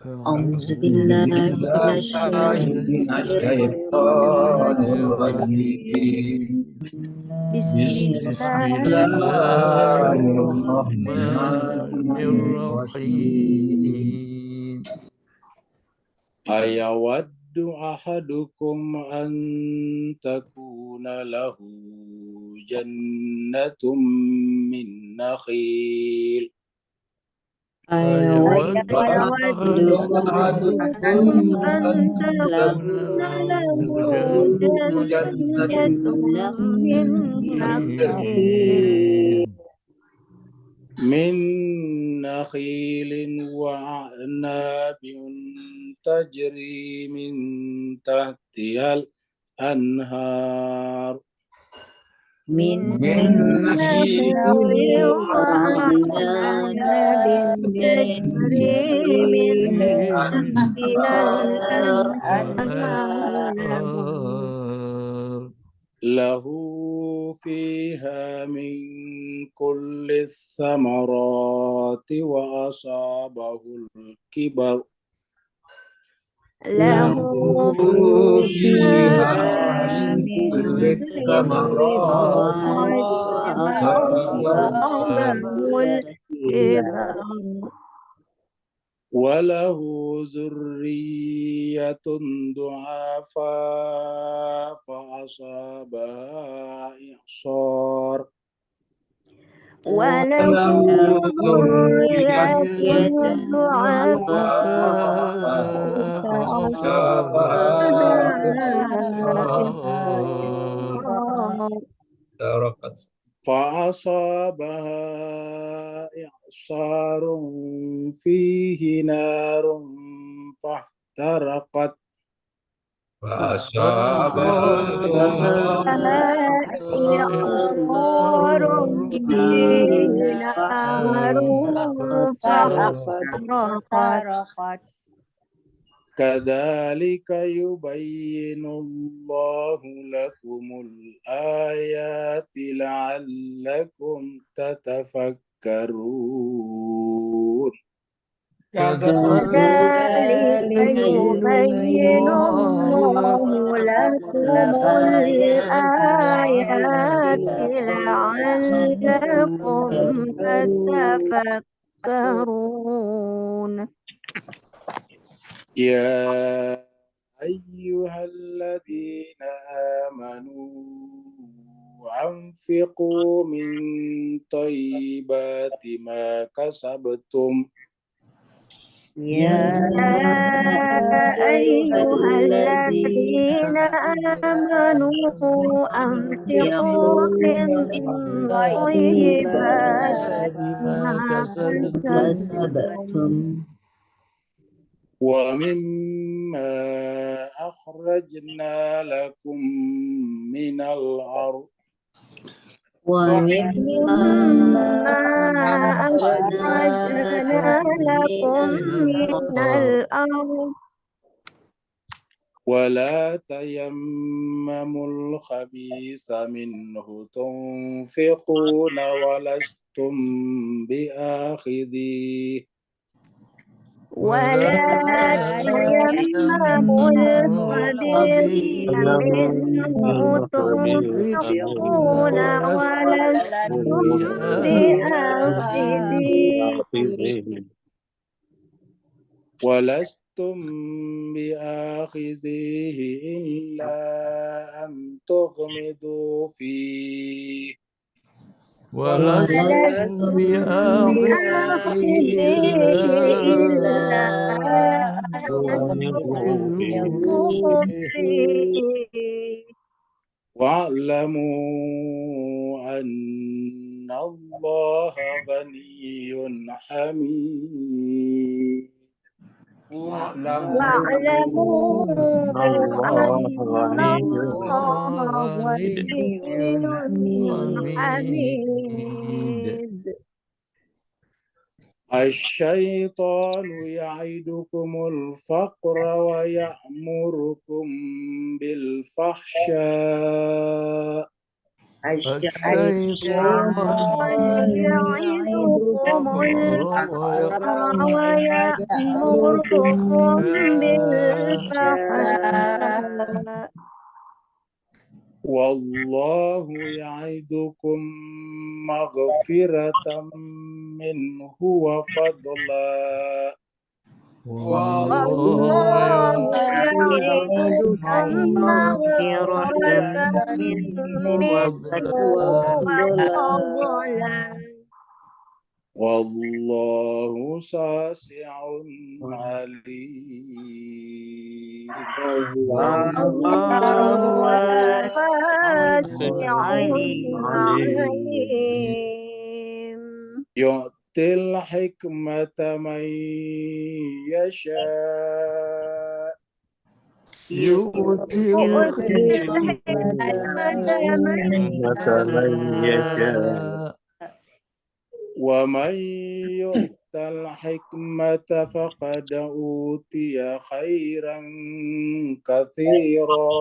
أعوذ بالله من من الشيطان الشيطان الرجيم الرجيم. بسم بسم الله الله الرحمن الرحمن الرحيم الرحيم. أيود أحدكم أن تكون له جنة من نخيل أيود أحدكم أحدكم أن أن له تكون له جنة جنة من نخيل نخيل وأعناب تجري من تحتها الأنهار من نخيل وأعناب تجري من تحتها الأنهار له فيها من كل الثمرات وأصابه الكبر له فيها فيها من من كل كل الثمرات الثمرات وأصابه الكبر وله ذرية ضعفاء فأصابها إعصار وله ذرية ضعفاء فأصابها إعصار فيه نار فاحترقت فأصابها إعصار فيه نار فاحترقت كذلك يبين الله لكم الآيات لعلكم تتفكرون كذلك يبين الله لكم الآيات لعلكم تتفكرون يا أيها الذين آمنوا أنفقوا من طيبات ما كسبتم يا أيها الذين آمنوا أنفقوا من طيبات ما كسبتم ومما أخرجنا لكم من الأرض ومما أخرجنا لكم من الأرض ولا تيمموا الخبيث منه تنفقون ولستم بآخذيه ولا تيمموا الخبيث منه تنفقون ولستم بآخذيه إلا أن تغمضوا فيه ولستم بآخذه إلا أن تغمضوا فيه واعلموا أن الله غني حميد واعلموا أن الله غني حميد الشيطان يعدكم الفقر ويأمركم بالفحشاء الشيطان يعدكم الفقر ويأمركم بالفحشاء والله يعدكم مغفرة منه وفضلا والله يعدكم مغفرة منه وفضلا والله واسع عليم والله واسع عليم. عليم يؤتي الحكمة من يشاء يؤتي الحكمة من يشاء ومن يؤت الحكمة فقد أوتي خيرا كثيرا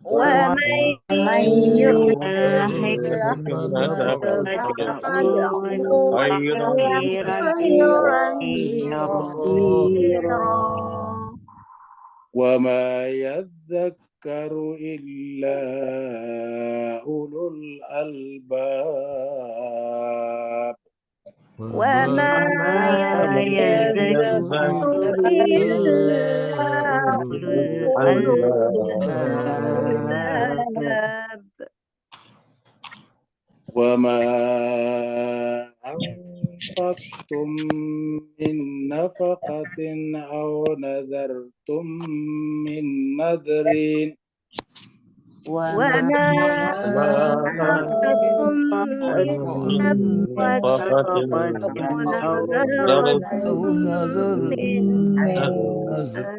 ومن يؤت الحكمة الحكمة فقد فقد خيرا أوتي خيرا كثيرا وما يذكر إلا أولو الألباب وما وما يذكر يذكر إلا إلا أولو أولو الألباب الألباب وما أنفقتم من نفقة أو نذرتم من نذر وما أنفقتم من نفقة أو نذرتم من نذر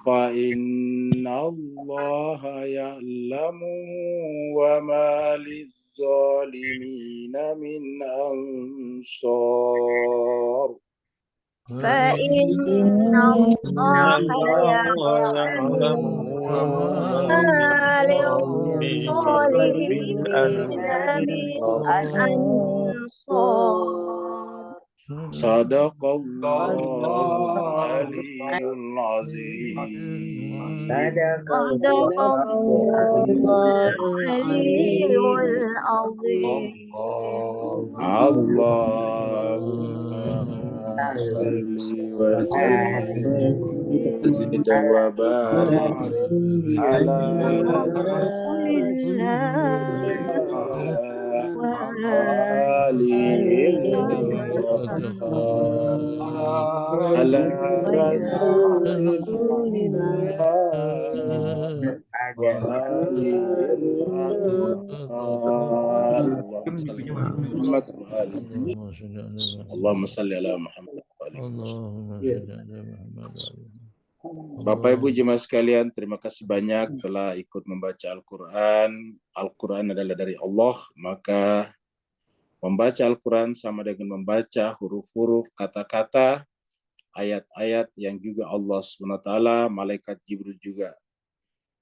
فإن الله يعلم وما للظالمين من أنصار فإن الله يعلم وما للظالمين من أنصار صدق الله العلي العظيم صدق الله العلي العظيم اللهم صل وسلم وزد وبارك على رسول الله وآله الأطهار على رسول الله وآله الأطهار اللهم صل على محمد وآله اللهم صل على محمد وآله Bapak Ibu jemaah sekalian, terima kasih banyak telah ikut membaca Al-Quran. Al-Quran adalah dari Allah, maka membaca Al-Quran sama dengan membaca huruf-huruf, kata-kata, ayat-ayat yang juga Allah SWT, malaikat Jibril juga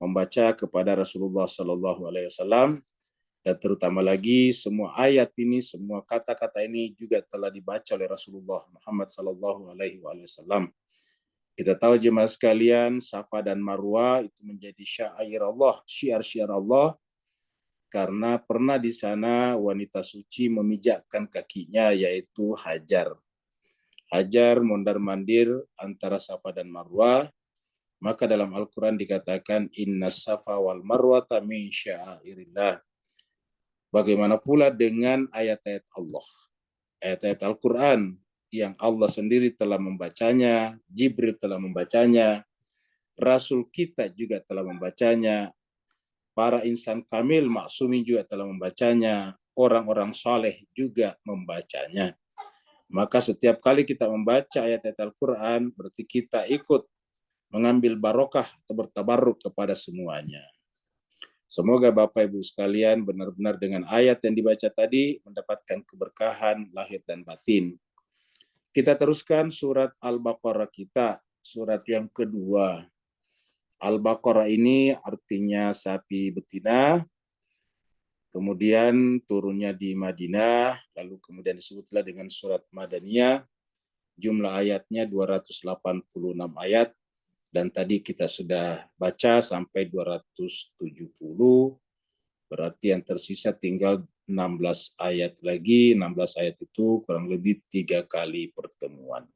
membaca kepada Rasulullah SAW, dan terutama lagi semua ayat ini, semua kata-kata ini juga telah dibaca oleh Rasulullah Muhammad SAW. Kita tahu jemaah sekalian, Safa dan Marwah itu menjadi syair Allah, syiar-syiar Allah, karena pernah di sana wanita suci memijakkan kakinya, yaitu Hajar. Hajar mondar-mandir antara Safa dan Marwah, maka dalam Al-Quran dikatakan, Inna Safa wal Marwata min syairillah. Bagaimana pula dengan ayat-ayat Allah, ayat-ayat Al-Quran, yang Allah sendiri telah membacanya, Jibril telah membacanya, Rasul kita juga telah membacanya, para insan kamil maksumi juga telah membacanya, orang-orang saleh juga membacanya. Maka setiap kali kita membaca ayat-ayat Al-Quran, berarti kita ikut mengambil barokah atau bertabarruk kepada semuanya. Semoga Bapak Ibu sekalian benar-benar dengan ayat yang dibaca tadi mendapatkan keberkahan lahir dan batin. Kita teruskan surat Al-Baqarah kita, surat yang kedua. Al-Baqarah ini artinya sapi betina. kemudian turunnya di Madinah, lalu kemudian disebutlah dengan surat Madaniyah, jumlah ayatnya 286 ayat, dan tadi kita sudah baca sampai 270, berarti yang tersisa tinggal 16 ayat lagi. 16 ayat itu kurang lebih 3 kali pertemuan.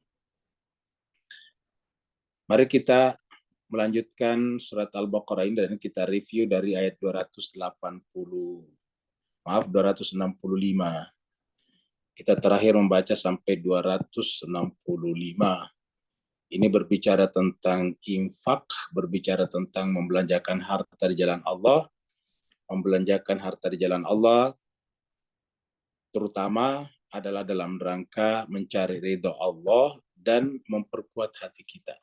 Mari kita melanjutkan surat Al-Baqarah ini dan kita review dari ayat 265. Kita terakhir membaca sampai 265. Ini berbicara tentang infak, berbicara tentang membelanjakan harta di jalan Allah. Membelanjakan harta di jalan Allah terutama adalah dalam rangka mencari ridho Allah dan memperkuat hati kita.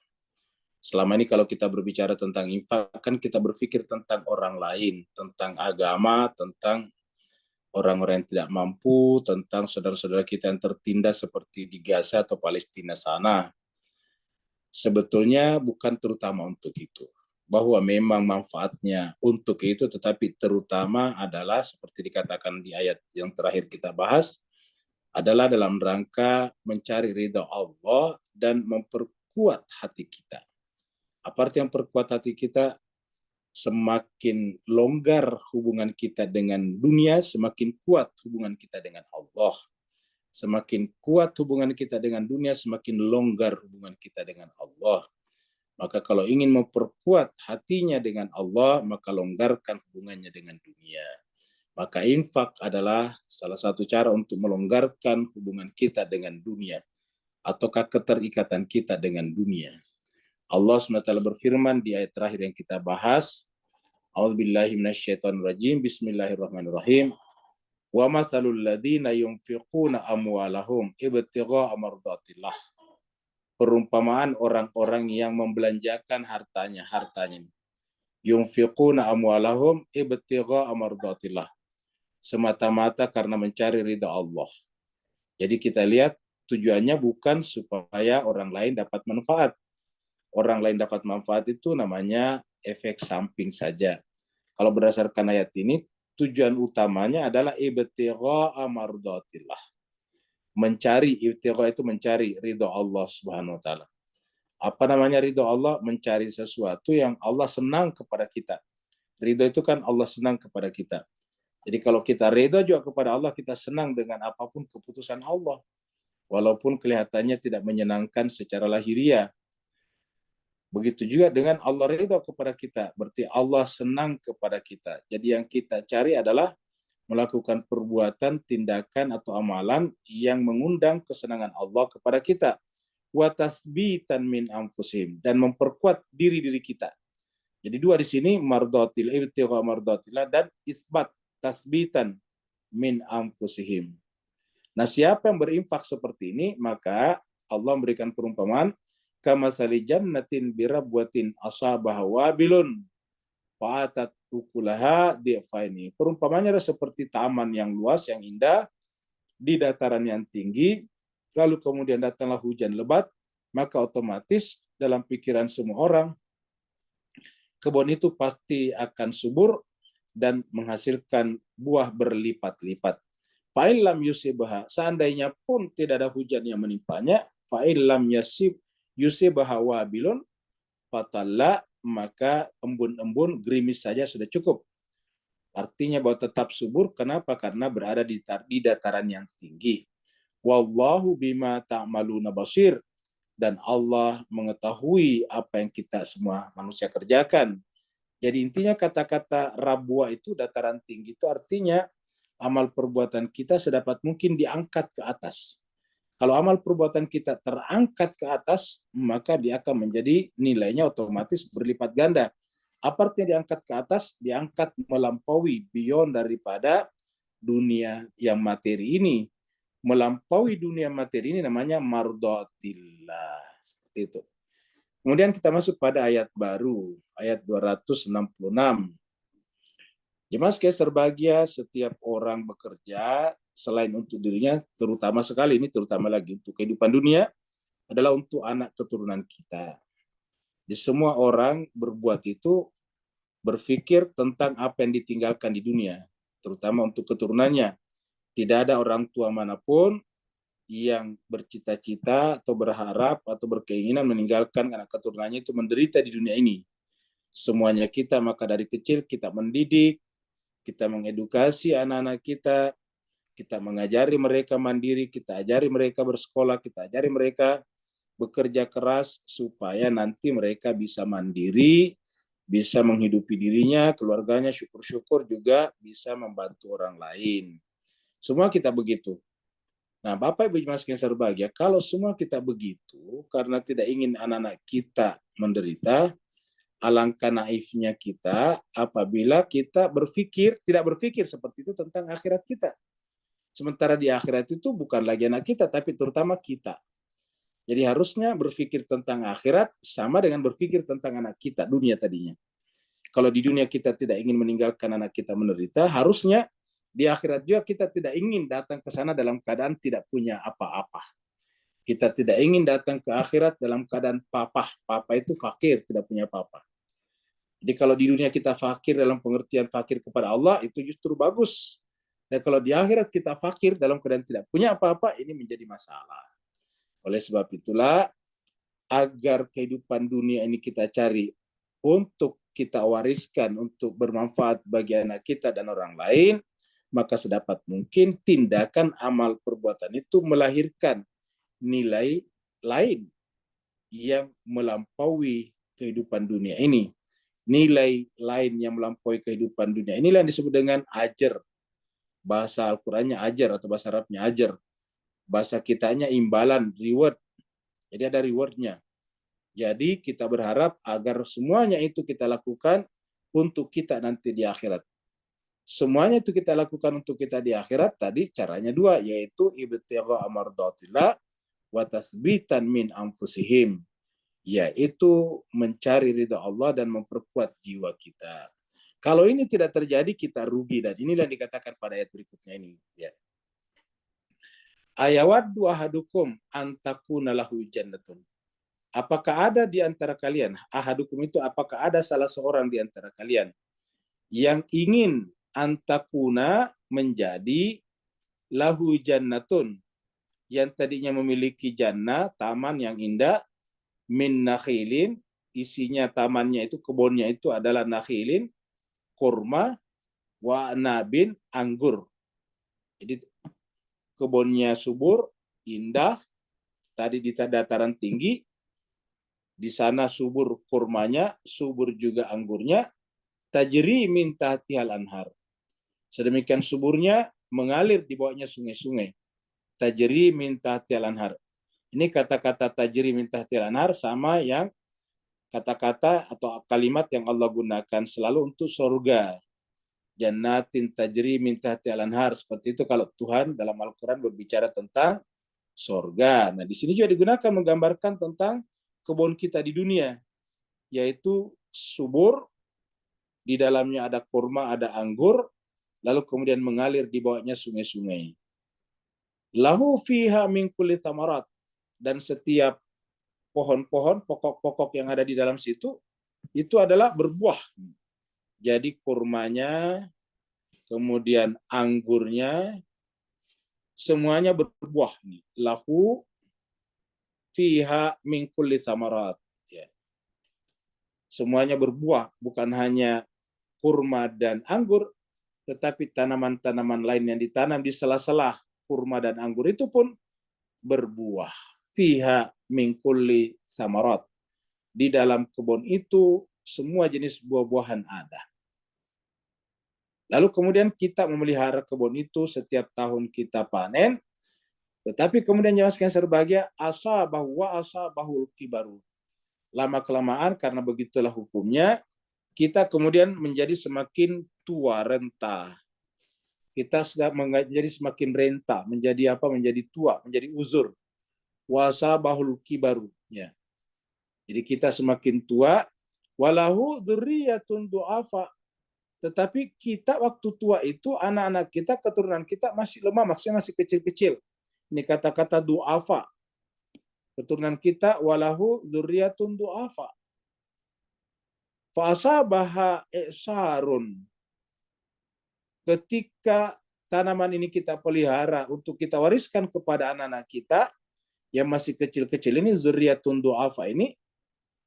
Selama ini kalau kita berbicara tentang infak, kan kita berpikir tentang orang lain, tentang agama, tentang orang-orang yang tidak mampu, tentang saudara-saudara kita yang tertindas seperti di Gaza atau Palestina sana. Sebetulnya bukan terutama untuk itu. Bahwa memang manfaatnya untuk itu, tetapi terutama adalah seperti dikatakan di ayat yang terakhir kita bahas, adalah dalam rangka mencari ridha Allah dan memperkuat hati kita. Apa arti yang perkuat hati kita? Semakin longgar hubungan kita dengan dunia, semakin kuat hubungan kita dengan Allah. Semakin kuat hubungan kita dengan dunia, semakin longgar hubungan kita dengan Allah. Maka kalau ingin memperkuat hatinya dengan Allah, maka longgarkan hubungannya dengan dunia. Maka infak adalah salah satu cara untuk melonggarkan hubungan kita dengan dunia, ataukah keterikatan kita dengan dunia. Allah SWT berfirman di ayat terakhir yang kita bahas, A'udzubillahi minasyaitonirrajim, Bismillahirrahmanirrahim. Wa masalul ladzina yunfiquna amwalahum ibtigha'a mardatillah. Perumpamaan orang-orang yang membelanjakan hartanya. Yunfiquna amwalahum ibtigha'a mardatillah. Semata-mata karena mencari ridha Allah. Jadi kita lihat tujuannya bukan supaya orang lain dapat manfaat. Orang lain dapat manfaat itu namanya efek samping saja. Kalau berdasarkan ayat ini, tujuan utamanya adalah ibtigha'a mardatillah. Mencari, ibtigha' itu mencari ridho Allah Subhanahu wa taala. Apa namanya ridho Allah? Mencari sesuatu yang Allah senang kepada kita. Ridho itu kan Allah senang kepada kita. Jadi kalau kita ridho juga kepada Allah, kita senang dengan apapun keputusan Allah. Walaupun kelihatannya tidak menyenangkan secara lahiriah. Begitu juga dengan Allah ridho kepada kita, berarti Allah senang kepada kita. Jadi yang kita cari adalah melakukan perbuatan, tindakan, atau amalan yang mengundang kesenangan Allah kepada kita. Wa tasbitan min anfusihim, dan memperkuat diri-diri kita. Jadi dua di sini, mardatil, ibtigha mardatillah, dan isbat, tasbitan min anfusihim. Nah, siapa yang berinfak seperti ini, maka Allah memberikan perumpamaan, kamasali jannatin birabwatin asabah wabilun fa'atat ukulaha di'faini. Perumpamannya adalah seperti taman yang luas, yang indah, di dataran yang tinggi, lalu kemudian datanglah hujan lebat, maka otomatis dalam pikiran semua orang, kebun itu pasti akan subur dan menghasilkan buah berlipat-lipat. Fa'il lam yusibha, seandainya pun tidak ada hujan yang menimpanya, fa'il lam yusibha wabilun fatalla, maka embun-embun gerimis saja sudah cukup. Artinya bahwa tetap subur. Kenapa? Karena berada di dataran yang tinggi. Wallahu bima ta'maluna basir, dan Allah mengetahui apa yang kita semua manusia kerjakan. Jadi intinya kata-kata rabwa itu, dataran tinggi, itu artinya amal perbuatan kita sedapat mungkin diangkat ke atas. Kalau amal perbuatan kita terangkat ke atas, maka dia akan menjadi nilainya otomatis berlipat ganda. Apa artinya diangkat ke atas? Diangkat melampaui, beyond daripada dunia yang materi ini. Melampaui dunia materi ini namanya mardatillah. Seperti itu. Kemudian kita masuk pada ayat baru, ayat 266. Jemaah sekalian berbahagia, setiap orang bekerja selain untuk dirinya, terutama sekali ini, terutama lagi untuk kehidupan dunia, adalah untuk anak keturunan kita. Jadi semua orang berbuat itu berpikir tentang apa yang ditinggalkan di dunia. terutama untuk keturunannya. Tidak ada orang tua manapun yang bercita-cita atau berharap atau berkeinginan meninggalkan anak keturunannya itu menderita di dunia ini. Semuanya kita, maka dari kecil kita mendidik, kita mengedukasi anak-anak kita mengajari mereka mandiri, kita ajari mereka bersekolah, kita ajari mereka bekerja keras supaya nanti mereka bisa mandiri, bisa menghidupi dirinya, keluarganya, syukur-syukur juga bisa membantu orang lain. Semua kita begitu. Nah, Bapak Ibu Jemaat sekalian berbahagia, kalau semua kita begitu, karena tidak ingin anak-anak kita menderita, alangkah naifnya kita apabila kita tidak berpikir seperti itu tentang akhirat kita. Sementara di akhirat itu bukan lagi anak kita, tapi terutama kita. Jadi harusnya berpikir tentang akhirat sama dengan berpikir tentang anak kita, dunia tadinya. Kalau di dunia kita tidak ingin meninggalkan anak kita menderita, harusnya di akhirat juga kita tidak ingin datang ke sana dalam keadaan tidak punya apa-apa. Kita tidak ingin datang ke akhirat dalam keadaan papa. Papa itu fakir, tidak punya apa-apa. Jadi kalau di dunia kita fakir dalam pengertian fakir kepada Allah, itu justru bagus. Dan kalau di akhirat kita fakir dalam keadaan tidak punya apa-apa, ini menjadi masalah. Oleh sebab itulah, agar kehidupan dunia ini kita cari untuk kita wariskan, untuk bermanfaat bagi anak kita dan orang lain, maka sedapat mungkin tindakan amal perbuatan itu melahirkan nilai lain yang melampaui kehidupan dunia ini. Nilai lain yang melampaui kehidupan dunia inilah yang disebut dengan ajar. Bahasa Al-Qur'annya ajar atau bahasa Arabnya ajar. Bahasa kitanya imbalan, reward. Jadi ada rewardnya. Jadi kita berharap agar semuanya itu kita lakukan untuk kita nanti di akhirat. Semuanya itu kita lakukan untuk kita di akhirat, tadi caranya dua, yaitu ibtigha mardatillah wa tasbitan min anfusihim, yaitu mencari ridha Allah dan memperkuat jiwa kita. Kalau ini tidak terjadi, kita rugi, dan inilah yang dikatakan pada ayat berikutnya ini. Ya. Ayawaddu ahadukum antakuna lahu jannatun. Apakah ada di antara kalian, ahadukum itu apakah ada salah seorang di antara kalian yang ingin antakuna menjadi lahu jannatun, yang tadinya memiliki jannah, taman yang indah, min nakhilin, isinya tamannya itu, kebunnya itu adalah nakhilin, kurma, wa nabin, anggur. Jadi kebunnya subur, indah, tadi di dataran tinggi, di sana subur kurmanya, subur juga anggurnya, tajri min tahtihal anhar. Sedemikian suburnya, mengalir di bawahnya sungai-sungai. Tajri min tahtihal anhar. Ini kata-kata tajri min tahtihal anhar sama yang kata-kata atau kalimat yang Allah gunakan selalu untuk surga. Jannatin tajri min tahtihal anhar. Seperti itu kalau Tuhan dalam Al-Quran berbicara tentang surga. Nah, di sini juga digunakan menggambarkan tentang kebun kita di dunia, yaitu subur, di dalamnya ada kurma, ada anggur, lalu kemudian mengalir di bawahnya sungai-sungai. Lahu fiha min kulli thamarat, dan setiap pohon-pohon, pokok-pokok yang ada di dalam situ, itu adalah berbuah. Jadi kurmanya, kemudian anggurnya, semuanya berbuah. Lahu fiha min kulli thamarat. Semuanya berbuah, bukan hanya kurma dan anggur, tetapi tanaman-tanaman lain yang ditanam di sela-sela kurma dan anggur itu pun berbuah. Fiha min kulli samarat. Di dalam kebun itu semua jenis buah-buahan ada. Lalu kemudian kita memelihara kebun itu, setiap tahun kita panen, tetapi kemudian jemaah sekalian berbahagia, asabahu wa asabahul kibaru. Lama-kelamaan karena begitulah hukumnya, kita kemudian menjadi semakin tua renta. Kita sudah menjadi semakin renta, menjadi apa? Menjadi tua, menjadi uzur. Wasabahul kibaru. Ya. Jadi kita semakin tua, walahu dzurriyyatun du'afa. Tetapi kita waktu tua itu, anak-anak kita, keturunan kita masih lemah, maksudnya masih kecil-kecil. Ini kata-kata du'afa. Keturunan kita, walahu dzurriyyatun du'afa. Fa'asabaha i'sarun. ketika tanaman ini kita pelihara untuk kita wariskan kepada anak-anak kita yang masih kecil-kecil ini, zurriyatun du'afa ini,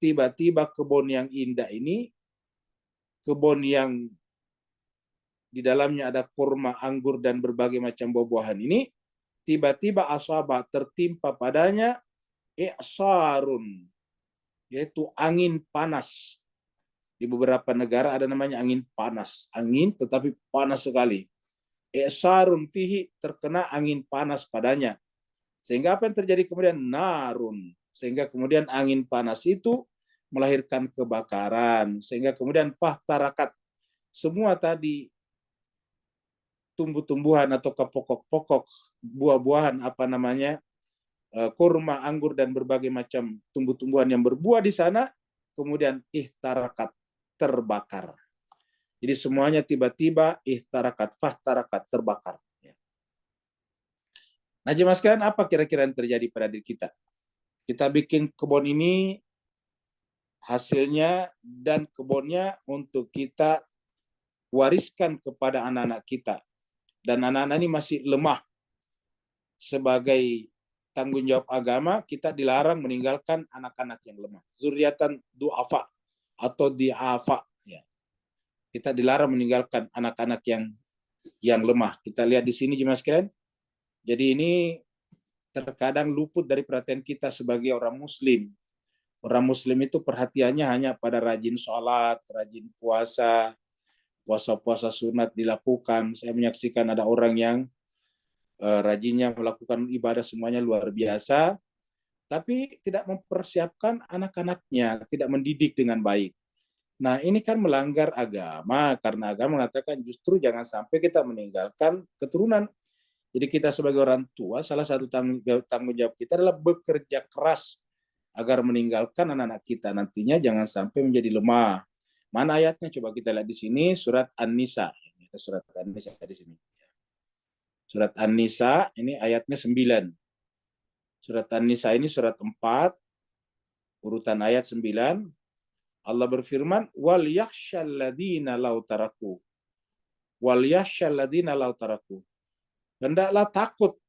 tiba-tiba kebun yang indah ini, kebun yang di dalamnya ada kurma, anggur, dan berbagai macam buah-buahan ini, tiba-tiba asaba tertimpa padanya i'sarun, yaitu angin panas. Di beberapa negara ada namanya angin panas, angin tetapi panas sekali. I'sarun fihi, terkena angin panas padanya. Sehingga apa yang terjadi kemudian? Narun. Sehingga kemudian angin panas itu melahirkan kebakaran. Sehingga kemudian fahtarakat, semua tadi tumbuh-tumbuhan atau pokok-pokok buah-buahan, apa namanya, kurma, anggur, dan berbagai macam tumbuh-tumbuhan yang berbuah di sana, kemudian ihtarakat, terbakar. Jadi semuanya tiba-tiba ihtarakat, fahtarakat, terbakar. Nah, jemaah sekalian, apa kira-kira yang terjadi pada diri kita? Kita bikin kebun ini, hasilnya dan kebunnya untuk kita wariskan kepada anak-anak kita. Dan anak-anak ini masih lemah. Sebagai tanggung jawab agama, kita dilarang meninggalkan anak-anak yang lemah. Zuriatan du'afa atau di'afa. Ya. Kita dilarang meninggalkan anak-anak yang lemah. Kita lihat di sini, jemaah sekalian. Jadi ini terkadang luput dari perhatian kita sebagai orang muslim. Orang muslim itu perhatiannya hanya pada rajin sholat, rajin puasa, puasa-puasa sunat dilakukan. Saya menyaksikan ada orang yang rajinnya melakukan ibadah semuanya luar biasa, tapi tidak mempersiapkan anak-anaknya, tidak mendidik dengan baik. Nah, ini kan melanggar agama, karena agama mengatakan justru jangan sampai kita meninggalkan keturunan. Jadi kita sebagai orang tua, salah satu tanggung jawab kita adalah bekerja keras agar meninggalkan anak-anak kita nantinya jangan sampai menjadi lemah. Mana ayatnya? Coba kita lihat di sini, surat An-Nisa. Surat An-Nisa di sini. Surat An-Nisa ini ayatnya 9. Surat An-Nisa ini surat 4, urutan ayat 9. Allah berfirman, wal yakhshal ladina law taraku. Wal yakhshal ladina law taraku. Hendaklah takut.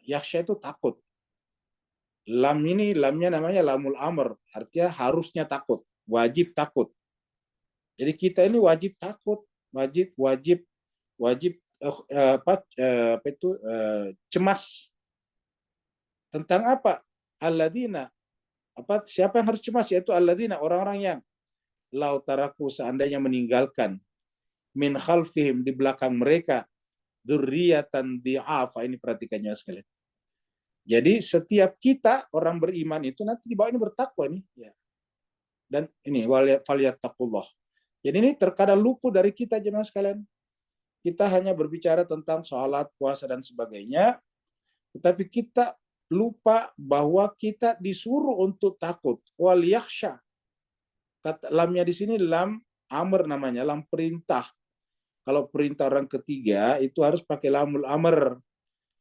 Yakhsha itu takut. Lam ini, lamnya namanya lamul amr, artinya harusnya takut, wajib takut. Jadi kita ini wajib takut, wajib cemas. Tentang apa? Alladzina, siapa yang harus cemas? Yaitu alladzina, orang-orang yang lau taraku, seandainya meninggalkan, min khalfihim, di belakang mereka, dzurriyyatan di'afa. Ini perhatikannya sekalian. Jadi setiap kita orang beriman itu nanti di bawah ini bertakwa nih, ya. Dan ini falyattaqullah. Jadi ini terkadang luput dari kita, jemaah sekalian. Kita hanya berbicara tentang sholat, puasa, dan sebagainya, tetapi kita lupa bahwa kita disuruh untuk takut. Wal yakhsha. Kata lamnya di sini lam amr namanya, lam perintah. Kalau perintah orang ketiga itu harus pakai lamul amr.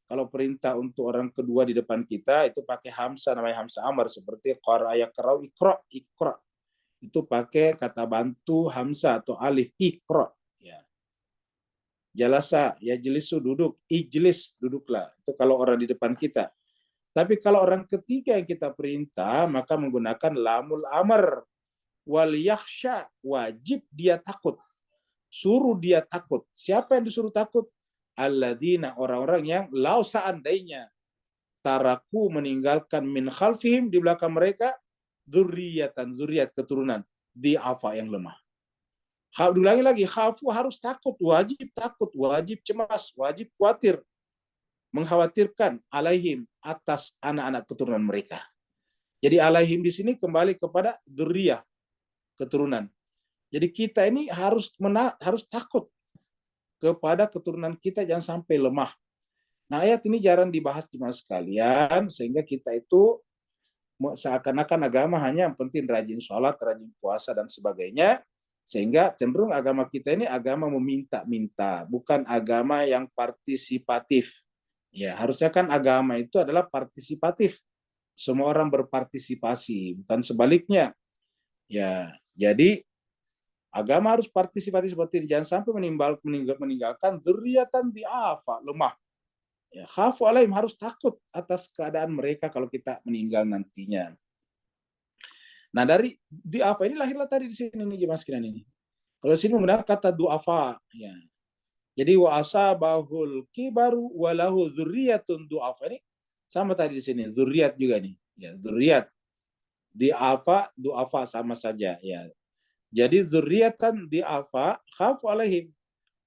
Kalau perintah untuk orang kedua di depan kita itu pakai hamzah, namanya hamzah amr, seperti qara yaqra iqra, iqra. Itu pakai kata bantu hamzah atau alif, iqra, ya. Jalasa yajlisu, duduk, ijlis, duduklah. Itu kalau orang di depan kita. Tapi kalau orang ketiga yang kita perintah, maka menggunakan lamul amr. Wal yakhsha, wajib dia takut. Suruh dia takut. Siapa yang disuruh takut? Alladzina, orang-orang yang lau seandainya taraku, meninggalkan, min khalfihim, di belakang mereka, dzurriyyatan, zuriat, keturunan, di'afa, yang lemah. Diulangi lagi, khafu, harus takut, wajib cemas, wajib khawatir, mengkhawatirkan, alaihim, atas anak-anak keturunan mereka. Jadi alaihim di sini kembali kepada dzurriyyah, keturunan. Jadi kita ini harus takut kepada keturunan kita, jangan sampai lemah. Nah, ayat ini jarang dibahas jemaah sekalian, sehingga kita itu seakan-akan agama hanya yang penting rajin sholat, rajin puasa, dan sebagainya, sehingga cenderung agama kita ini agama meminta-minta, bukan agama yang partisipatif. Ya, harusnya kan agama itu adalah partisipatif. Semua orang berpartisipasi, bukan sebaliknya. Ya, jadi Agama harus partisipatif seperti ini. Jangan sampai meninggalkan dzurriatan di'afa, lemah. Ya, khafu alaihim, harus takut atas keadaan mereka kalau kita meninggal nantinya. Nah, dari di'afa ini lahirlah tadi di sini nih Mas Kinan ini. Kalau di sini menggunakan kata du'afa, ya. Jadi wa asabahul kibaru walahu dzurriyyatun du'afa, ini sama tadi di sini, dzurriyyat juga nih. Ya, dzurriyyat. Di'afa, du'afa sama saja, ya. Jadi dzurriyyatan di'afa khafu alaihim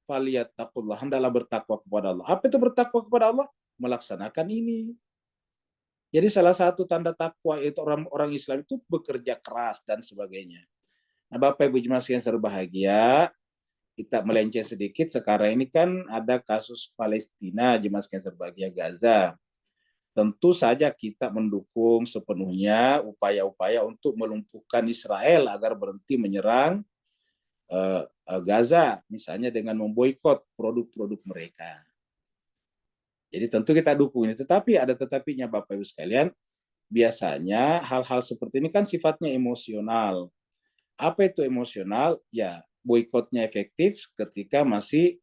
falyattaqullah, hendaklah bertakwa kepada Allah. Apa itu bertakwa kepada Allah? Melaksanakan ini. Jadi salah satu tanda takwa itu orang-orang Islam itu bekerja keras dan sebagainya. Nah, Bapak Ibu jemaah sekalian berbahagia, kita melenceng sedikit. Sekarang ini kan ada kasus Palestina, jemaah sekalian berbahagia, Gaza. Tentu saja kita mendukung sepenuhnya upaya-upaya untuk melumpuhkan Israel agar berhenti menyerang Gaza, misalnya dengan memboikot produk-produk mereka. Jadi tentu kita dukung ini, tetapi ada tetapinya Bapak Ibu sekalian. Biasanya hal-hal seperti ini kan sifatnya emosional. Apa itu emosional? Ya, boikotnya efektif ketika masih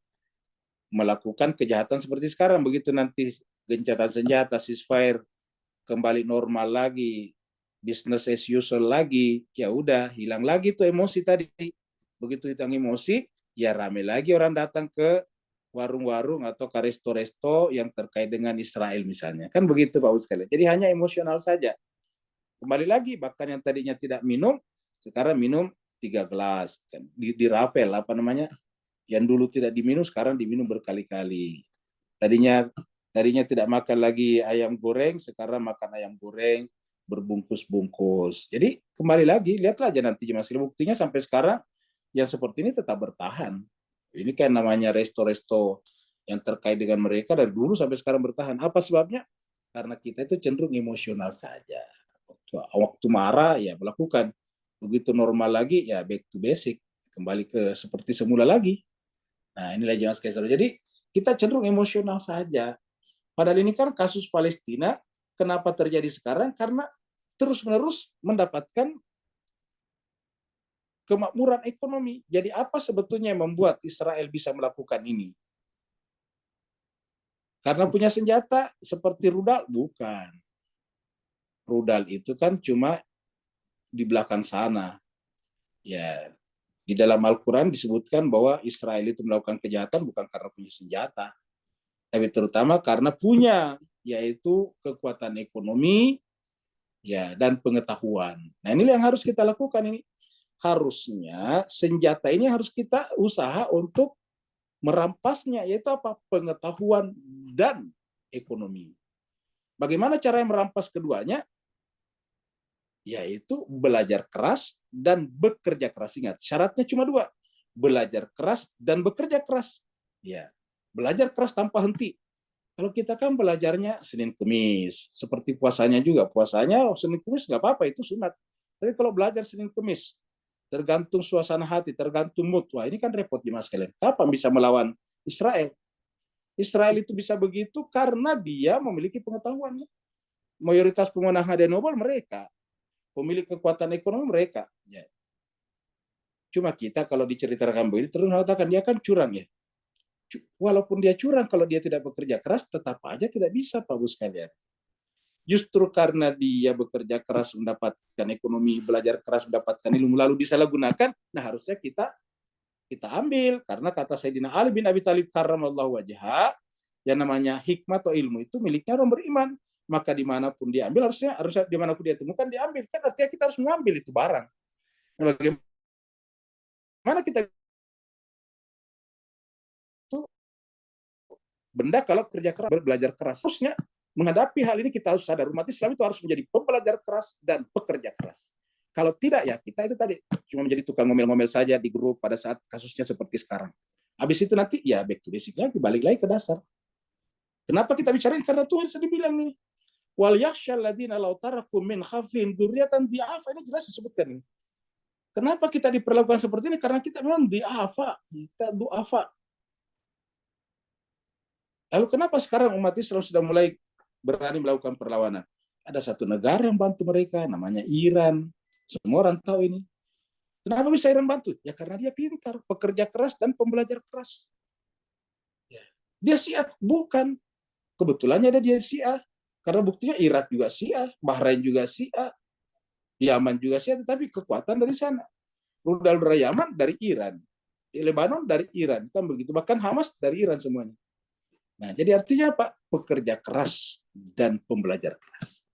melakukan kejahatan seperti sekarang. Begitu nanti gencatan senjata, ceasefire, kembali normal lagi, business as usual lagi, ya udah hilang lagi tuh emosi tadi. Begitu hilang emosi, ya rame lagi orang datang ke warung-warung atau ke resto-resto yang terkait dengan Israel misalnya. Kan begitu Pak sekalian. Jadi hanya emosional saja. Kembali lagi, bahkan yang tadinya tidak minum, sekarang minum 3 gelas. Kan dirapel, apa namanya, yang dulu tidak diminum, sekarang diminum berkali-kali. Tadinya tidak makan lagi ayam goreng, sekarang makan ayam goreng berbungkus-bungkus. Jadi kembali lagi, lihatlah aja nanti Mas, buktinya sampai sekarang yang seperti ini tetap bertahan. Ini kan namanya resto-resto yang terkait dengan mereka dari dulu sampai sekarang bertahan. Apa sebabnya? Karena kita itu cenderung emosional saja. Waktu marah ya melakukan, begitu normal lagi ya back to basic, kembali ke seperti semula lagi. Nah, inilah jangan sekali. Jadi kita cenderung emosional saja. Padahal ini kan kasus Palestina, kenapa terjadi sekarang? Karena terus-menerus mendapatkan kemakmuran ekonomi. Jadi apa sebetulnya yang membuat Israel bisa melakukan ini? Karena punya senjata seperti rudal? Bukan. Rudal itu kan cuma di belakang sana. Ya, di dalam Al-Quran disebutkan bahwa Israel itu melakukan kejahatan bukan karena punya senjata, tapi terutama karena punya, yaitu kekuatan ekonomi ya dan pengetahuan. Nah, ini yang harus kita lakukan ini. Harusnya senjata ini harus kita usaha untuk merampasnya, yaitu apa? Pengetahuan dan ekonomi. Bagaimana cara merampas keduanya? Yaitu belajar keras dan bekerja keras. Ingat, syaratnya cuma 2. Belajar keras dan bekerja keras. Ya, belajar keras tanpa henti. Kalau kita kan belajarnya Senin Kemis, seperti puasanya juga. Puasanya Senin Kemis nggak apa-apa, itu sunat. Tapi kalau belajar Senin Kemis, tergantung suasana hati, tergantung mood. Wah, ini kan repot jemaah sekalian. Kapan bisa melawan Israel? Israel itu bisa begitu karena dia memiliki pengetahuan. Mayoritas pemenang hadiah Nobel mereka, pemilik kekuatan ekonomi mereka. Ya. Cuma kita kalau diceritakan begini terus mengatakan dia kan curang ya. Walaupun dia curang, kalau dia tidak bekerja keras, tetap aja tidak bisa, Pak Bu sekalian. Justru karena dia bekerja keras mendapatkan ekonomi, belajar keras mendapatkan ilmu, lalu disalahgunakan, nah harusnya kita ambil. Karena kata Sayyidina Ali bin Abi Thalib karramallahu wajhah, yang namanya hikmah atau ilmu itu miliknya orang beriman. Maka dimanapun dia ambil, harusnya dimanapun dia temukan, diambil. Kan artinya kita harus mengambil itu barang. Nah, bagaimana kita itu benda kalau kerja keras, belajar keras. Harusnya menghadapi hal ini kita harus sadar, umat Islam itu harus menjadi pembelajar keras dan pekerja keras. Kalau tidak ya kita itu tadi cuma menjadi tukang ngomel-ngomel saja di grup pada saat kasusnya seperti sekarang. Habis itu nanti ya back to basic lagi, balik lagi ke dasar. Kenapa kita bicarain? Karena Tuhan sudah bilang nih, wal yakhshal ladzina law tarakum min khafihim dzurriatan di'afa, ini jelas disebutkan ini. Kenapa kita diperlakukan seperti ini? Karena kita memang di'afa, kita du'afa. Lalu kenapa sekarang umat Islam sudah mulai berani melakukan perlawanan? Ada satu negara yang bantu mereka, namanya Iran. Semua orang tahu ini. Kenapa bisa Iran bantu? Ya karena dia pintar, pekerja keras dan pembelajar keras. Ya. Dia Syiah? Bukan. Kebetulannya ada dia Syiah. Karena buktinya Irak juga Syiah, Bahrain juga Syiah, Yaman juga Syiah, tetapi kekuatan dari sana. Rudal Yaman dari Iran, Lebanon dari Iran, kan begitu. Bahkan Hamas dari Iran semuanya. Nah, jadi artinya apa? Pekerja keras dan pembelajar keras.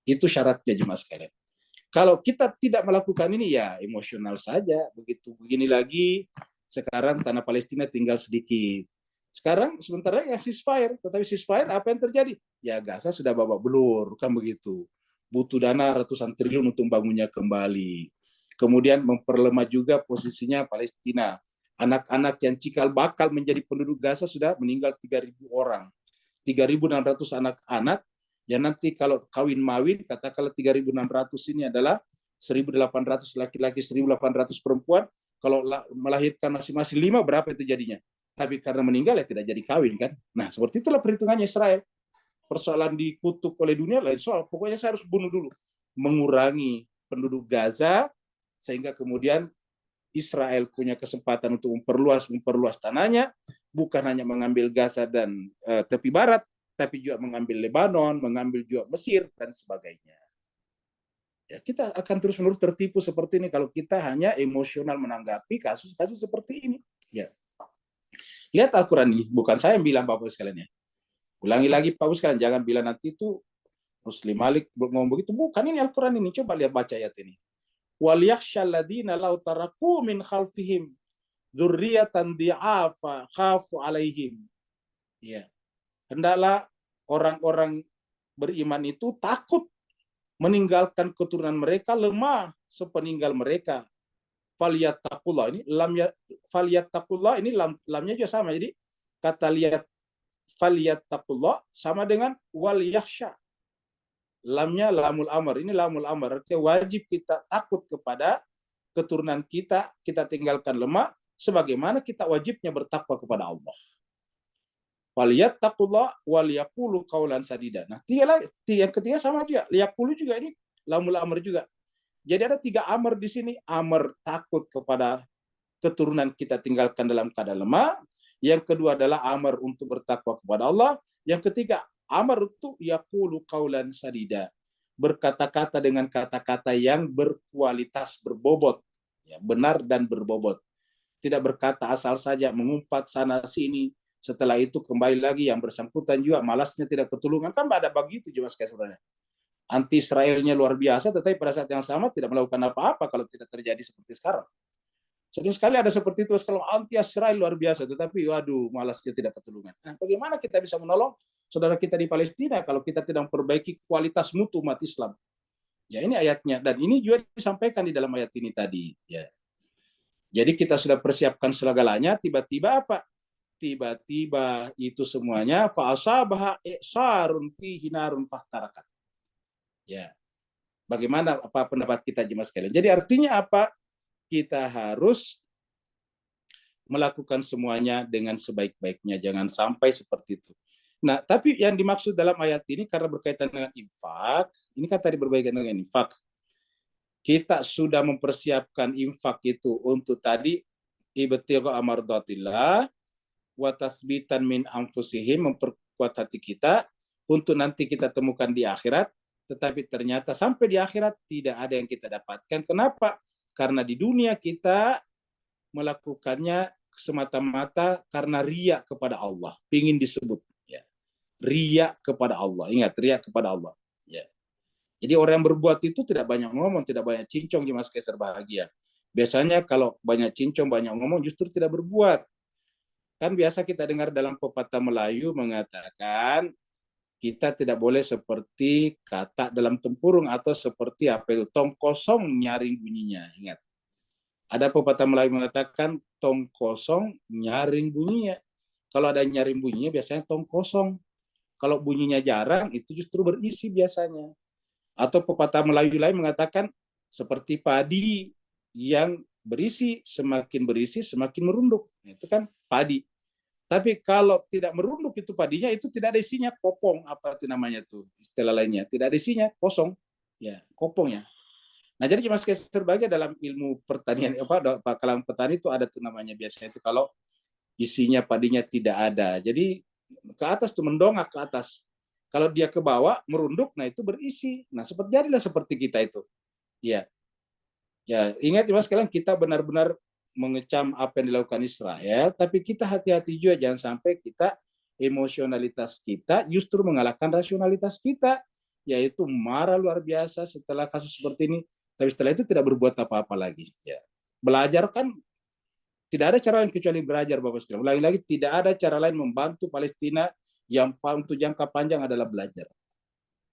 Itu syaratnya jemaah sekalian. Kalau kita tidak melakukan ini ya emosional saja. Begitu begini lagi, sekarang tanah Palestina tinggal sedikit. Sekarang sementara ya ceasefire, tetapi ceasefire apa yang terjadi? Ya Gaza sudah babak belur, kan begitu. Butuh dana ratusan triliun untuk bangunnya kembali. Kemudian memperlemah juga posisinya Palestina. Anak-anak yang cikal bakal menjadi penduduk Gaza sudah meninggal 3.000 orang. 3.600 anak-anak. Ya nanti kalau kawin mawin, katakanlah 3.600 ini adalah 1.800 laki-laki, 1.800 perempuan. Kalau melahirkan masing-masing 5, berapa itu jadinya? Tapi karena meninggal ya tidak jadi kawin kan. Nah seperti itulah perhitungannya Israel. Persoalan dikutuk oleh dunia lain soal. Pokoknya saya harus bunuh dulu. Mengurangi penduduk Gaza, sehingga kemudian Israel punya kesempatan untuk memperluas tanahnya, bukan hanya mengambil Gaza dan tepi barat, tapi juga mengambil Lebanon, mengambil juga Mesir, dan sebagainya. Ya, kita akan terus-menerus tertipu seperti ini kalau kita hanya emosional menanggapi kasus-kasus seperti ini. Ya. Lihat Al-Quran ini, bukan saya yang bilang Bapak sekalian ya. Ulangi lagi Bapak sekalian, jangan bilang nanti itu Muslim Malik ngomong begitu. Bukan, ini Al-Quran ini, coba lihat baca ayat ini. وَلْيَخْشَى الَّذِينَ لَوْ تَرَكُوا مِنْ خَلْفِهِمْ ذُرِّيَّةً ضِعَافًا خَافُوا عَلَيْهِمْ. Ya. Hendaklah orang-orang beriman itu takut meninggalkan keturunan mereka lemah sepeninggal mereka. Falyattaqullah ini falyattaqullah ini lamnya juga sama. Jadi kata lihat falyattaqullah sama dengan wal yakhsha. Lamnya lamul amr. Ini lamul amr. Artinya wajib kita takut kepada keturunan kita tinggalkan lemah sebagaimana kita wajibnya bertakwa kepada Allah. Waliyattaqullah waliyaqulu qaulan sadida. Nah, yang ketiga sama juga. Liyaqulu juga ini lamul amr juga. Jadi ada 3 amr di sini. Amr takut kepada keturunan kita tinggalkan dalam keadaan lemah. Yang kedua adalah amr untuk bertakwa kepada Allah. Yang ketiga, amr itu yaqulu qaulan sadida. Berkata-kata dengan kata-kata yang berkualitas, berbobot, ya, benar dan berbobot. Tidak berkata asal saja, mengumpat sana sini. Setelah itu kembali lagi yang bersangkutan juga malasnya tidak ketulungan. Kan ada begitu juga sebenarnya. Anti Israelnya luar biasa, tetapi pada saat yang sama tidak melakukan apa-apa kalau tidak terjadi seperti sekarang. Sering sekali ada seperti itu, kalau anti Israel luar biasa, tetapi waduh malasnya tidak ketulungan. Nah, bagaimana kita bisa menolong saudara kita di Palestina kalau kita tidak memperbaiki kualitas mutu umat Islam? Ya ini ayatnya, dan ini juga disampaikan di dalam ayat ini tadi. Ya. Jadi kita sudah persiapkan segalanya, tiba-tiba apa? Tiba-tiba itu semuanya fa'asabaha i'sarun fihi narun fahtarakat. Ya. Bagaimana apa pendapat kita jemaah sekalian? Jadi artinya apa? Kita harus melakukan semuanya dengan sebaik-baiknya, jangan sampai seperti itu. Nah, tapi yang dimaksud dalam ayat ini karena berkaitan dengan infak, ini kan tadi berkaitan dengan infak. Kita sudah mempersiapkan infak itu untuk tadi ibtigha amardatillah wa tasbitan min anfusihim, memperkuat hati kita untuk nanti kita temukan di akhirat, tetapi ternyata sampai di akhirat tidak ada yang kita dapatkan. Kenapa? Karena di dunia kita melakukannya semata-mata karena riya kepada Allah, ingin disebut, ya. Riya kepada Allah. Ingat, riya kepada Allah, ya. Jadi orang yang berbuat itu tidak banyak ngomong, tidak banyak cincong, jemaah sekalian bahagia. Biasanya kalau banyak cincong, banyak ngomong, justru tidak berbuat. Kan biasa kita dengar dalam pepatah Melayu mengatakan kita tidak boleh seperti kata dalam tempurung atau seperti apa itu, tong kosong nyaring bunyinya. Ingat, ada pepatah Melayu mengatakan tong kosong nyaring bunyinya. Kalau ada nyaring bunyinya biasanya tong kosong. Kalau bunyinya jarang itu justru berisi biasanya. Atau pepatah Melayu lain mengatakan seperti padi yang berisi, semakin berisi semakin merunduk. Itu kan padi. Tapi kalau tidak merunduk itu padinya, itu tidak ada isinya, kopong, apa itu namanya tuh istilah lainnya, tidak ada isinya, kosong, ya kopong ya. Nah, jadi Mas Kaiser sebagai dalam ilmu pertanian kalangan petani itu ada tuh namanya biasanya itu kalau isinya padinya tidak ada. Jadi ke atas tuh mendongak ke atas. Kalau dia ke bawah merunduk, nah itu berisi. Nah, jadilah seperti kita itu. Ya, ya ingat ya Mas sekalian, kita benar-benar mengecam apa yang dilakukan Israel, tapi kita hati-hati juga jangan sampai kita emosionalitas kita justru mengalahkan rasionalitas kita, yaitu marah luar biasa setelah kasus seperti ini, tapi setelah itu tidak berbuat apa-apa lagi. Ya. Belajar kan tidak ada cara lain kecuali belajar, Bapak sekalian. Lagi-lagi tidak ada cara lain membantu Palestina yang untuk jangka panjang adalah belajar.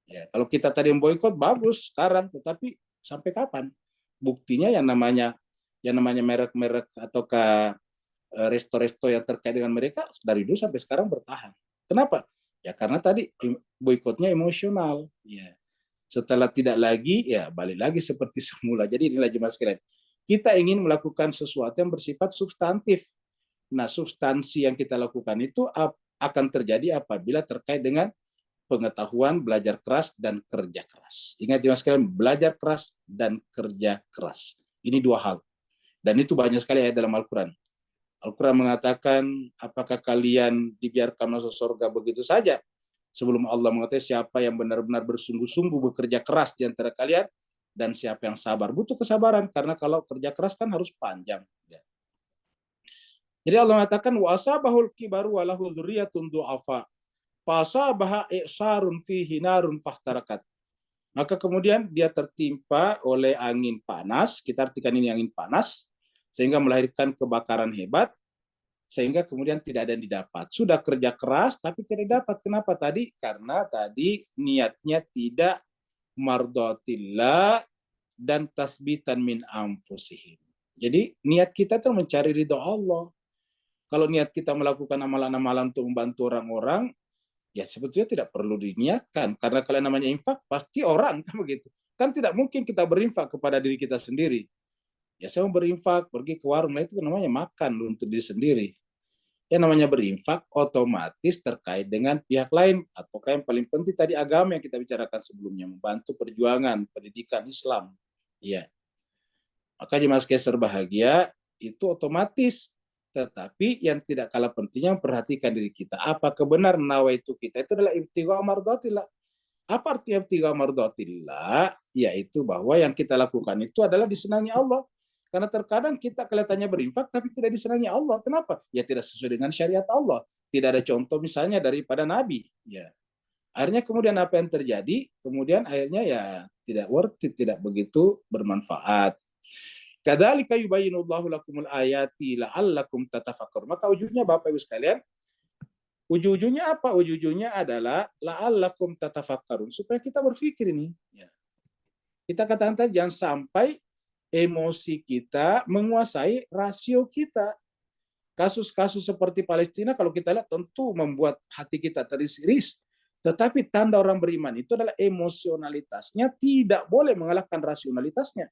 Ya, kalau kita tadi memboikot bagus sekarang, tetapi sampai kapan? Buktinya yang namanya merek-merek ataukah resto-resto yang terkait dengan mereka dari dulu sampai sekarang bertahan. Kenapa? Ya karena tadi boikotnya emosional. Ya. Setelah tidak lagi, ya balik lagi seperti semula. Jadi inilah jemaah sekalian. Kita ingin melakukan sesuatu yang bersifat substantif. Nah, substansi yang kita lakukan itu akan terjadi apabila terkait dengan pengetahuan, belajar keras, dan kerja keras. Ingat jemaah sekalian, belajar keras dan kerja keras. Ini dua hal. Dan itu banyak sekali ayat dalam Al-Quran. Al-Quran mengatakan, apakah kalian dibiarkan masuk surga begitu saja? Sebelum Allah mengatakan siapa yang benar-benar bersungguh-sungguh bekerja keras di antara kalian, dan siapa yang sabar. Butuh kesabaran, karena kalau kerja keras kan harus panjang. Jadi Allah mengatakan, وَأَصَابَهُ الْكِبَرُ وَلَهُ ذُرِّيَّةٌ ضُعَفَاءُ فَأَصَابَهَا إِعْصَارٌ فِيهِ نَارٌ فَاحْتَرَقَتْ. Maka kemudian dia tertimpa oleh angin panas, kita artikan ini angin panas, sehingga melahirkan kebakaran hebat, sehingga kemudian tidak ada yang didapat. Sudah kerja keras, tapi tidak dapat. Kenapa tadi? Karena tadi niatnya tidak mardotillah dan tasbitan min anfusihim. Jadi niat kita itu mencari ridho Allah. Kalau niat kita melakukan amalan-amalan untuk membantu orang-orang, ya sebetulnya tidak perlu diniatkan. Karena kalian namanya infak, pasti orang kan begitu. Kan tidak mungkin kita berinfak kepada diri kita sendiri. Ya saya mau berinfak, pergi ke warung, nah itu namanya makan untuk diri sendiri. Yang namanya berinfak otomatis terkait dengan pihak lain, atau yang paling penting tadi agama yang kita bicarakan sebelumnya, membantu perjuangan pendidikan Islam. Ya. Maka jemaah sekalian bahagia itu otomatis, tetapi yang tidak kalah pentingnya memperhatikan diri kita. Apakah benar nawaitu kita itu adalah ibtigha mardatillah? Apa arti ibtigha mardatillah? Yaitu bahwa yang kita lakukan itu adalah disenangi Allah. Karena terkadang kita kelihatannya berinfak tapi tidak disenangi Allah. Kenapa? Ya tidak sesuai dengan syariat Allah. Tidak ada contoh misalnya daripada Nabi. Ya. Akhirnya kemudian apa yang terjadi? Kemudian akhirnya ya tidak worth it, tidak begitu bermanfaat. Kadzalika yubayyinullahu lakumul ayati la'allakum tatafakkarun. Maka ujungnya Bapak Ibu sekalian, ujung-ujungnya apa? Ujung-ujungnya adalah la'allakum tatafakkarun, supaya kita berpikir ini. Ya. Kita katakan jangan sampai emosi kita menguasai rasio kita. Kasus-kasus seperti Palestina kalau kita lihat tentu membuat hati kita teriris. Tetapi tanda orang beriman itu adalah emosionalitasnya tidak boleh mengalahkan rasionalitasnya.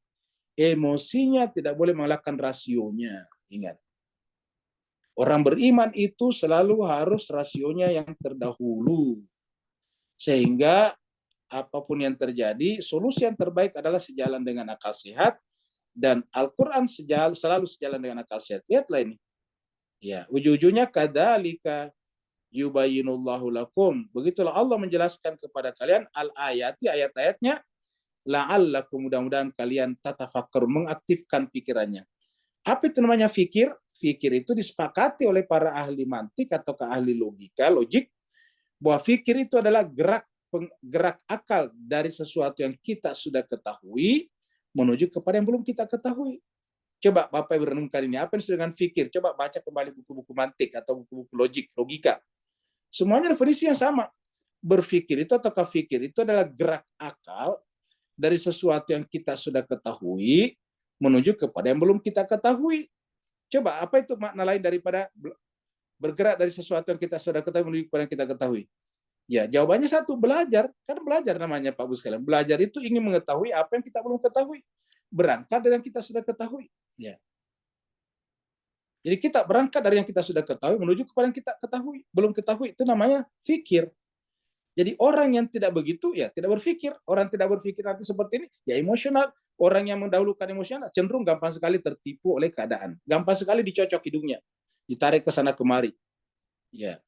Emosinya tidak boleh mengalahkan rasionya. Ingat. Orang beriman itu selalu harus rasionya yang terdahulu. Sehingga apapun yang terjadi, solusi yang terbaik adalah sejalan dengan akal sehat, dan Al-Quran selalu sejalan dengan akal sehat. Lihatlah ini. Ya, ujung-ujungnya kadzalika yubayyinullahu lakum. Begitulah Allah menjelaskan kepada kalian al-ayati, ayat-ayatnya, la'allakum, mudah-mudahan kalian tatafakkarun, mengaktifkan pikirannya. Apa itu namanya fikir? Fikir itu disepakati oleh para ahli mantik atau ahli logika, logik, bahwa fikir itu adalah gerak akal dari sesuatu yang kita sudah ketahui menuju kepada yang belum kita ketahui. Coba Bapak berenungkan ini, apa yang disebut dengan fikir? Coba baca kembali buku-buku mantik atau buku-buku logik, logika. Semuanya definisinya sama. Berpikir itu atau fikir itu adalah gerak akal dari sesuatu yang kita sudah ketahui menuju kepada yang belum kita ketahui. Coba, apa itu makna lain daripada bergerak dari sesuatu yang kita sudah ketahui menuju kepada yang kita ketahui? Ya, jawabannya satu, belajar. Kan belajar namanya Pak Bu sekalian. Belajar itu ingin mengetahui apa yang kita belum ketahui. Berangkat dari yang kita sudah ketahui. Ya. Jadi kita berangkat dari yang kita sudah ketahui menuju kepada yang kita ketahui. Belum ketahui, itu namanya fikir. Jadi orang yang tidak begitu ya tidak berpikir. Orang tidak berpikir nanti seperti ini ya emosional. Orang yang mendahulukan emosional cenderung gampang sekali tertipu oleh keadaan. Gampang sekali dicocok hidungnya, ditarik ke sana kemari. Ya.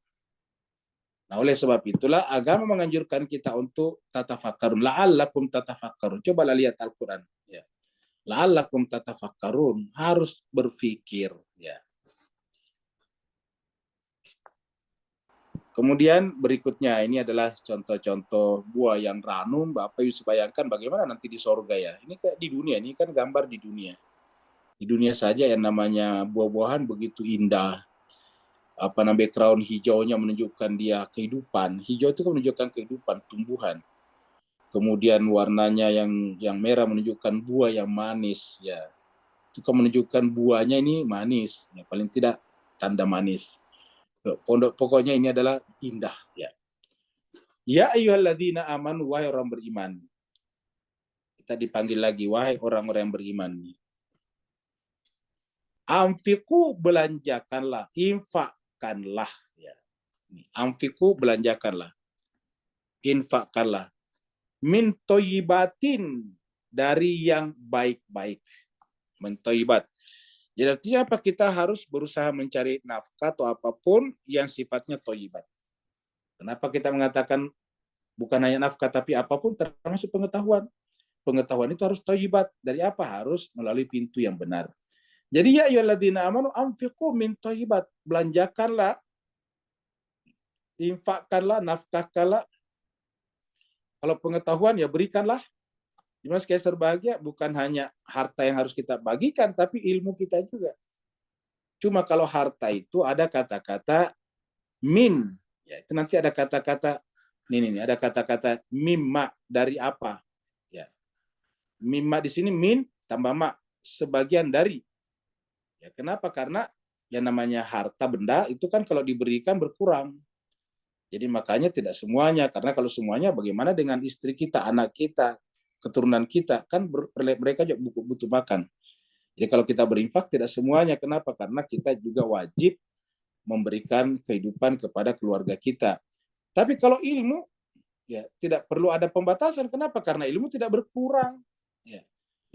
Nah, oleh sebab itulah agama menganjurkan kita untuk tatafakkarun. La'allakum tatafakkarun. Cobalah lihat Al-Qur'an, ya. La'allakum tatafakkarun, harus berpikir, ya. Kemudian berikutnya ini adalah contoh-contoh buah yang ranum. Bapak bisa bayangkan bagaimana nanti di sorga ya. Ini kayak di dunia, ini kan gambar di dunia. Di dunia saja yang namanya buah-buahan begitu indah. Apa namanya background hijaunya menunjukkan dia kehidupan. Hijau itu kan menunjukkan kehidupan, tumbuhan. Kemudian warnanya yang merah menunjukkan buah yang manis, ya. Itu kan menunjukkan buahnya ini manis, ya, paling tidak tanda manis. Pokoknya ini adalah indah, ya. Ya ayyuhalladzina amanu, wahai orang beriman. Kita dipanggil lagi, wahai orang-orang yang beriman. Amfiku, belanjakanlah, infakkanlah, ya. Amfiku, belanjakanlah, infakkanlah, min toyibatin, dari yang baik-baik. Mentoyibat. Jadi artinya apa? Kita harus berusaha mencari nafkah atau apapun yang sifatnya toyibat. Kenapa kita mengatakan bukan hanya nafkah tapi apapun termasuk pengetahuan. Pengetahuan itu harus toyibat. Dari apa? Harus melalui pintu yang benar. Jadi ya ayyuhalladzina amanu anfiqu min toyibat. Belanjakanlah, infakkanlah, nafkahkanlah. Kalau pengetahuan ya berikanlah. Mas Kaiser bahagia bukan hanya harta yang harus kita bagikan, tapi ilmu kita juga. Cuma kalau harta itu ada kata-kata min, ya itu nanti ada kata-kata ini ada kata-kata mimma, dari apa, ya. Mimma di sini min tambah ma, sebagian dari. Ya kenapa? Karena yang namanya harta benda itu kan kalau diberikan berkurang. Jadi makanya tidak semuanya, karena kalau semuanya bagaimana dengan istri kita, anak kita, keturunan kita, kan mereka juga butuh makan. Jadi kalau kita berinfak tidak semuanya. Kenapa? Karena kita juga wajib memberikan kehidupan kepada keluarga kita. Tapi kalau ilmu, ya tidak perlu ada pembatasan. Kenapa? Karena ilmu tidak berkurang. Ya,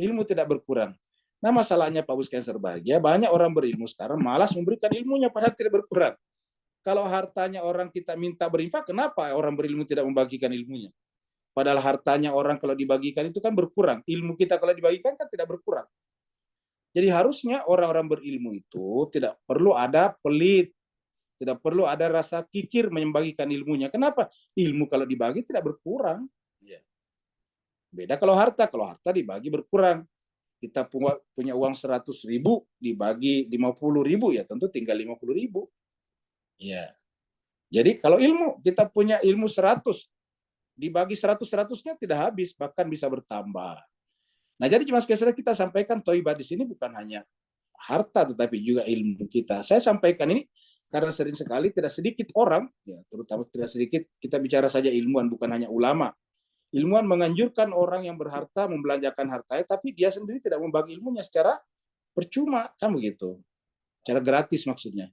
ilmu tidak berkurang. Nah masalahnya Pak Bus Cancer bahagia, banyak orang berilmu sekarang malas memberikan ilmunya padahal tidak berkurang. Kalau hartanya orang kita minta berinfak, kenapa orang berilmu tidak membagikan ilmunya? Padahal hartanya orang kalau dibagikan itu kan berkurang. Ilmu kita kalau dibagikan kan tidak berkurang. Jadi harusnya orang-orang berilmu itu tidak perlu ada pelit, tidak perlu ada rasa kikir membagikan ilmunya. Kenapa? Ilmu kalau dibagi tidak berkurang. Beda kalau harta dibagi berkurang. Kita punya uang 100.000 dibagi 50.000 ya tentu tinggal 50.000. Ya. Jadi kalau ilmu kita punya ilmu 100 dibagi 100-100-nya tidak habis, bahkan bisa bertambah. Nah, jadi Mas Kesra kita sampaikan toibat di sini bukan hanya harta, tetapi juga ilmu kita. Saya sampaikan ini karena sering sekali tidak sedikit orang, ya, terutama tidak sedikit, kita bicara saja ilmuwan, bukan hanya ulama. Ilmuwan menganjurkan orang yang berharta membelanjakan hartanya, tapi dia sendiri tidak membagi ilmunya secara percuma, kan begitu. Secara gratis maksudnya.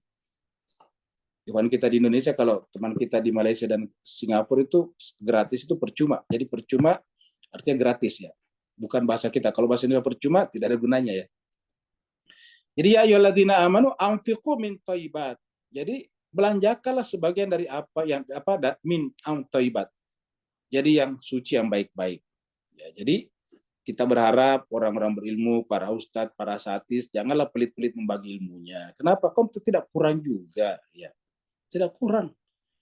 Bukan kita di Indonesia, kalau teman kita di Malaysia dan Singapura itu gratis itu percuma. Jadi percuma artinya gratis ya. Bukan bahasa kita. Kalau bahasa Indonesia percuma tidak ada gunanya ya. Jadi ya ayyuhalladzina amanu anfiqu min thayyibat. Jadi belanjakanlah sebagian dari apa yang min thayyibat. Jadi yang suci, yang baik-baik. Ya, jadi kita berharap orang-orang berilmu, para ustadz, para satis, janganlah pelit-pelit membagi ilmunya. Kenapa? Kok tidak kurang juga ya. Tidak kurang.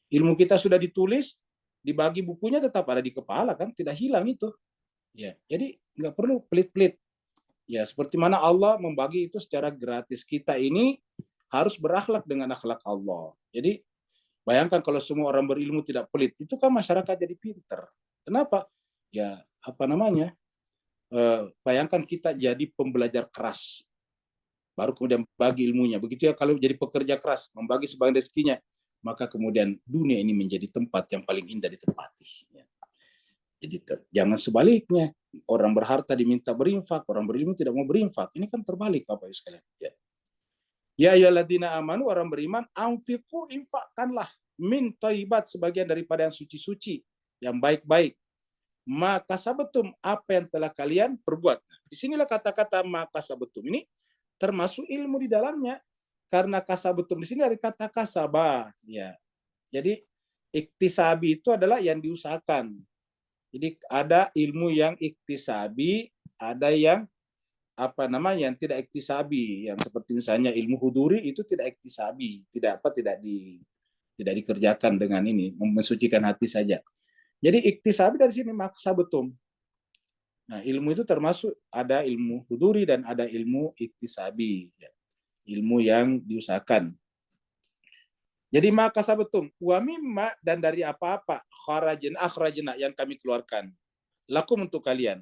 Ilmu kita sudah ditulis, dibagi bukunya tetap ada di kepala kan, tidak hilang itu. Ya, jadi nggak perlu pelit-pelit. Ya, seperti mana Allah membagi itu secara gratis. Kita ini harus berakhlak dengan akhlak Allah. Jadi bayangkan kalau semua orang berilmu tidak pelit, itu kan masyarakat jadi pinter. Kenapa? Ya, apa namanya? Bayangkan kita jadi pembelajar keras, baru kemudian bagi ilmunya. Begitu ya kalau jadi pekerja keras, membagi sebagian rezekinya, maka kemudian dunia ini menjadi tempat yang paling indah ditempati. Jadi jangan sebaliknya, orang berharta diminta berinfak, orang berilmu tidak mau berinfak. Ini kan terbalik Bapak Ibu sekalian. Ya ayyuhalladzina amanu, orang beriman, anfiqu, infakkanlah, min thayyibat, sebagian daripada yang suci-suci. yang baik-baik. Maka sabetum, apa yang telah kalian perbuat. Disinilah kata-kata maka sabetum ini termasuk ilmu di dalamnya, karena kasabetum di sini dari kata kasabah. Ya, jadi iktisabi itu adalah yang diusahakan. Jadi ada ilmu yang iktisabi, ada yang yang tidak iktisabi, yang seperti misalnya ilmu huduri itu tidak iktisabi, tidak dikerjakan dengan ini, mensucikan hati saja. Jadi iktisabi dari sini maksa betum. Nah, ilmu itu termasuk ada ilmu huduri dan ada ilmu iktisabi, ilmu yang diusahakan. Jadi maka sabetum wa mimma, dan dari apa-apa akhrajna yang kami keluarkan lakum untuk kalian.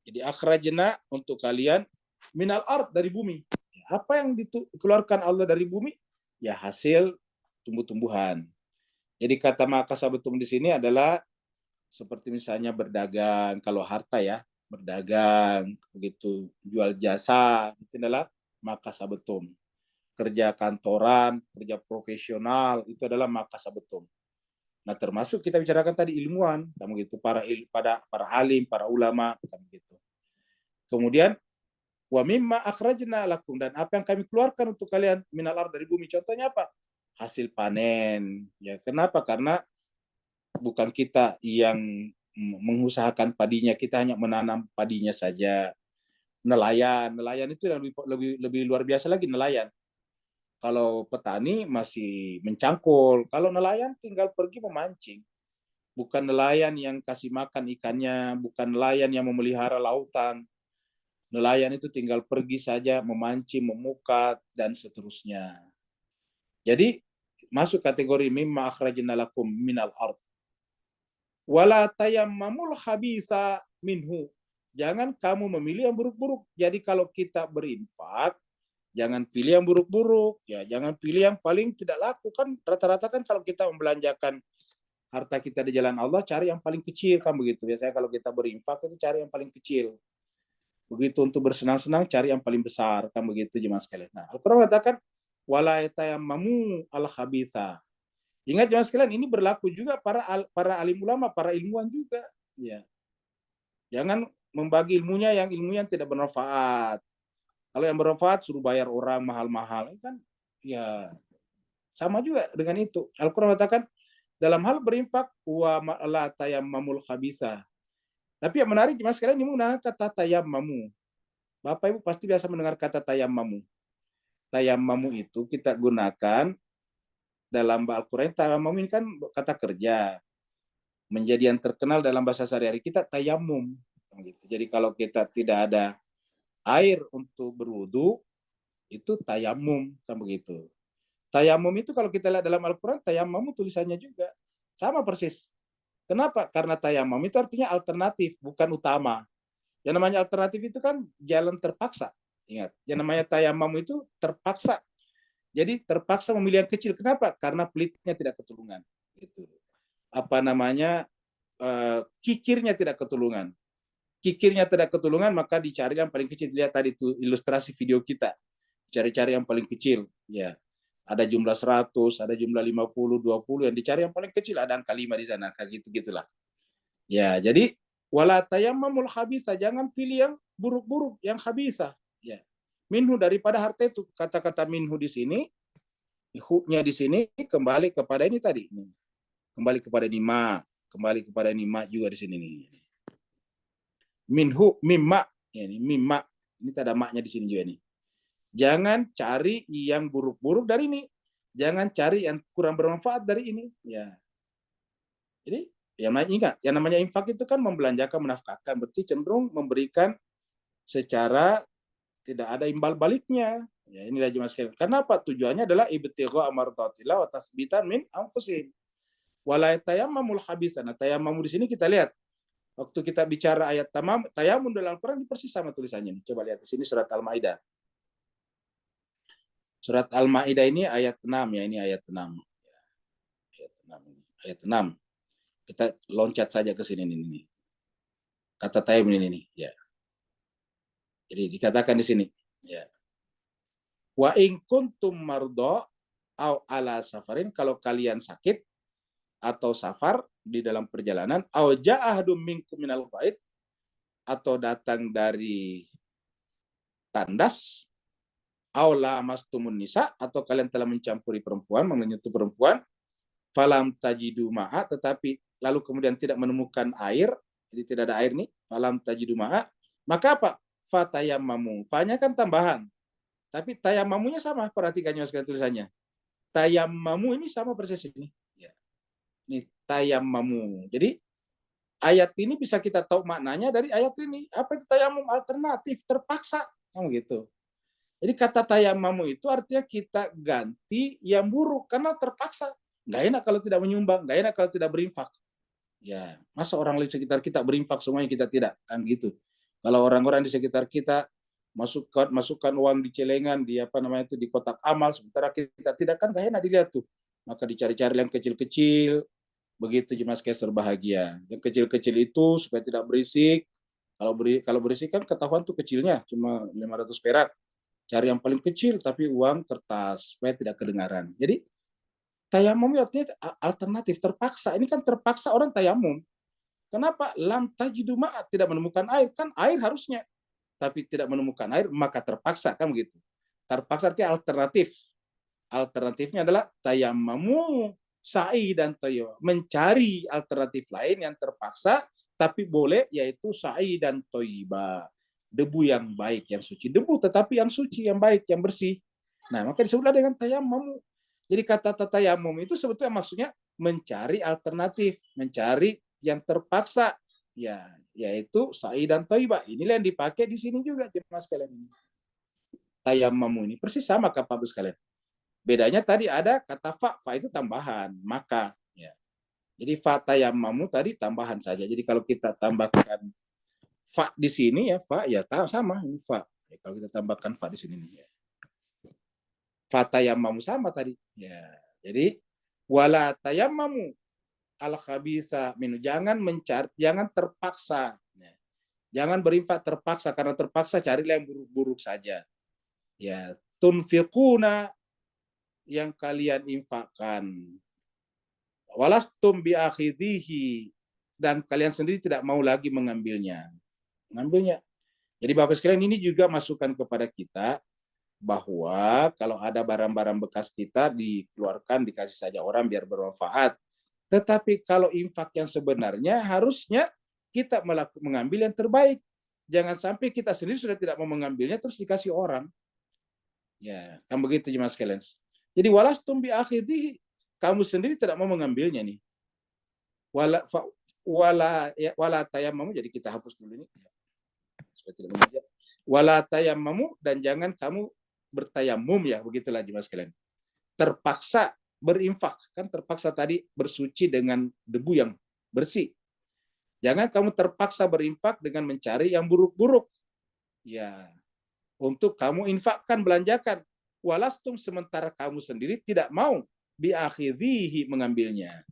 Jadi akhrajna untuk kalian minal ard, dari bumi. Apa yang dikeluarkan Allah dari bumi? Ya hasil tumbuh-tumbuhan. Jadi kata maka sabetum di sini adalah seperti misalnya berdagang, kalau harta ya, berdagang, begitu jual jasa, itu adalah maka sabetum. Kerja kantoran, kerja profesional, itu adalah maka sabetum. Nah, termasuk kita bicarakan tadi ilmuwan, kamu gitu, para alim, para ulama, kamu gitu. Kemudian wa mimma akhrajna lakum, dan apa yang kami keluarkan untuk kalian minal ard, dari bumi. Contohnya apa? Hasil panen. Ya, kenapa? Karena bukan kita yang mengusahakan padinya, kita hanya menanam padinya saja. Nelayan itu yang lebih luar biasa lagi, nelayan. Kalau petani masih mencangkul, kalau nelayan tinggal pergi memancing. Bukan nelayan yang kasih makan ikannya, bukan nelayan yang memelihara lautan. Nelayan itu tinggal pergi saja memancing, memukat, dan seterusnya. Jadi masuk kategori mimma akhrajna lakum minal ard. Wala tayammamul khabisa minhu. Jangan kamu memilih yang buruk-buruk. Jadi kalau kita berinfak, jangan pilih yang buruk-buruk. Ya, jangan pilih yang paling tidak laku. Kan rata-rata kan kalau kita membelanjakan harta kita di jalan Allah, cari yang paling kecil kan begitu. Biasanya kalau kita berinfak itu cari yang paling kecil. Begitu untuk bersenang-senang, cari yang paling besar, kan begitu jemaah sekalian. Nah, Al-Quran katakan wala yatayammamu al-khabitha. Ingat jemaah sekalian, ini berlaku juga para alim ulama, para ilmuwan juga. Ya, jangan membagi ilmunya yang tidak bermanfaat. Kalau yang bermanfaat suruh bayar orang mahal-mahal, kan ya sama juga dengan itu. Al-Quran katakan dalam hal berinfak wa la tayammamul khabisa. Tapi yang menarik jemaah sekalian, ini menggunakan kata tayammamu. Bapak Ibu pasti biasa mendengar kata tayammamu. Tayammamu itu kita gunakan dalam Al-Quran. Tayammamu ini kan kata kerja. Menjadi yang terkenal dalam bahasa sehari-hari kita tayammum. Jadi kalau kita tidak ada air untuk berwudu, itu tayammum, kan begitu. Tayammum itu kalau kita lihat dalam Al-Quran, tayammamu tulisannya juga sama persis. Kenapa? Karena tayammum itu artinya alternatif, bukan utama. Yang namanya alternatif itu kan jalan terpaksa. Ingat, yang namanya tayammum itu terpaksa. Jadi terpaksa memilih yang kecil. Kenapa? Karena pelitnya tidak ketulungan. Gitu. Kikirnya tidak ketulungan. Kikirnya tidak ketulungan, maka dicari yang paling kecil. Lihat tadi itu ilustrasi video kita. Cari-cari yang paling kecil. Ya, ada jumlah 100, ada jumlah 50, 20, yang dicari yang paling kecil, ada angka 5 di sana, kayak gitu-gitulah. Ya, jadi wala tayammamul khabisa, jangan pilih yang buruk-buruk, yang khabisa. Ya. Minhu, daripada harta itu. Kata-kata minhu di sini, hu-nya di sini kembali kepada ini tadi. Kembali kepada nima, kembali kepada nima juga di sini nih. Minhu mimma, ya, ini mimma. Ini ada maknya di sini juga nih. Jangan cari yang buruk-buruk dari ini. Jangan cari yang kurang bermanfaat dari ini. Ya. Jadi yang namanya infak itu kan membelanjakan, menafkahkan. Berarti cenderung memberikan secara tidak ada imbal baliknya. Ya, inilah jemaah sekalian. Karena apa? Tujuannya adalah ibtigha amardhatillah wa tasbitan min anfusihim. Wala tayammamul khabisa. Nah, tayammamu di sini kita lihat. Waktu kita bicara ayat tayammum dalam Al-Quran persis sama tulisannya. Coba lihat di sini surat Al-Maidah. Surat Al-Maidah ini ayat 6 ya, ini ayat 6. Ayat 6. Kita loncat saja ke sini nih. Kata tayammum ini nih, ya. Jadi dikatakan di sini, ya. Wa in kuntum mardo au ala safarin, kalau kalian sakit atau safar di dalam perjalanan, au jaa ahadum minkum minal ghaid, atau datang dari tandas, au lamastumun nisa, atau kalian telah mencampuri perempuan, menyentuh perempuan, falam tajidu ma'a, tetapi lalu kemudian tidak menemukan air, jadi tidak ada air nih, falam tajidu ma'a, maka apa? Fatayammamu. Fa-nya kan tambahan, tapi tayammamunya sama, perhatikannya sekali tulisannya. Tayammamu ini sama persis ini. Ya. Ini tayammamu. Jadi ayat ini bisa kita tahu maknanya dari ayat ini. Apa itu tayammum? Alternatif, terpaksa. Gitu. Jadi kata tayammamu itu artinya kita ganti yang buruk karena terpaksa. Nggak enak kalau tidak menyumbang, nggak enak kalau tidak berinfak. Ya, masa orang di sekitar kita berinfak semuanya kita tidak, kan gitu. Kalau orang-orang di sekitar kita masukkan uang di celengan, di apa namanya itu, di kotak amal, sementara kita tidak, kan nggak enak dilihat tuh. Maka dicari-cari yang kecil-kecil, begitu jemaah sekalian bahagia. Yang kecil-kecil itu supaya tidak berisik. Kalau berisik kan ketahuan tuh kecilnya cuma 500 perak. Cari yang paling kecil tapi uang kertas supaya tidak kedengaran. Jadi tayamum artinya alternatif, terpaksa. Ini kan terpaksa orang tayamum. Kenapa? Lam tajidu ma'a, tidak menemukan air. Kan air harusnya. Tapi tidak menemukan air, maka terpaksa. Kan begitu. Terpaksa artinya alternatif. Alternatifnya adalah tayammamu sa'i dan toyo. Mencari alternatif lain yang terpaksa, tapi boleh, yaitu sa'i dan toyiba. Debu yang baik, yang suci. Debu tetapi yang suci, yang baik, yang bersih. Nah, maka disebutlah dengan tayammamu. Jadi kata tayamum itu sebetulnya maksudnya mencari alternatif, mencari yang terpaksa, ya, yaitu sa'i dan thayyibah. Inilah yang dipakai di sini juga jemaah sekalian. Tayamum ini persis sama Bapak Ibu sekalian. Bedanya tadi ada kata fa itu tambahan, maka, ya. Jadi fa tayammamu tadi tambahan saja. Jadi kalau kita tambahkan fa di sini ya, fa ya sama ini fa. Ya, kalau kita tambahkan fa di sini ya. Fatayammamu sama tadi. Ya. Jadi wala tayammamu al khabisa minu, jangan mencari, jangan terpaksa. Ya. Jangan berinfak terpaksa, karena terpaksa carilah yang buruk-buruk saja. Ya, tunfiquna, yang kalian infakkan. Walastum biakhidhihi, dan kalian sendiri tidak mau lagi mengambilnya. Jadi Bapak sekalian, ini juga masukan kepada kita bahwa kalau ada barang-barang bekas kita dikeluarkan, dikasih saja orang biar bermanfaat. Tetapi kalau infak yang sebenarnya harusnya kita mengambil yang terbaik. Jangan sampai kita sendiri sudah tidak mau mengambilnya terus dikasih orang. Ya, kan begitu jemaah sekalian. Jadi walastum bi akhidhi, kamu sendiri tidak mau mengambilnya nih. Wala tayammamu, jadi kita hapus dulu ini. Supaya tidak mengajar. Wala tayammamu, dan jangan kamu bertayamum, ya, begitulah jemaah sekalian. Terpaksa berinfak, kan terpaksa tadi bersuci dengan debu yang bersih. Jangan kamu terpaksa berinfak dengan mencari yang buruk-buruk. Ya, untuk kamu infakkan, belanjakan. Walastum, sementara kamu sendiri tidak mau biakhidhihi, mengambilnya.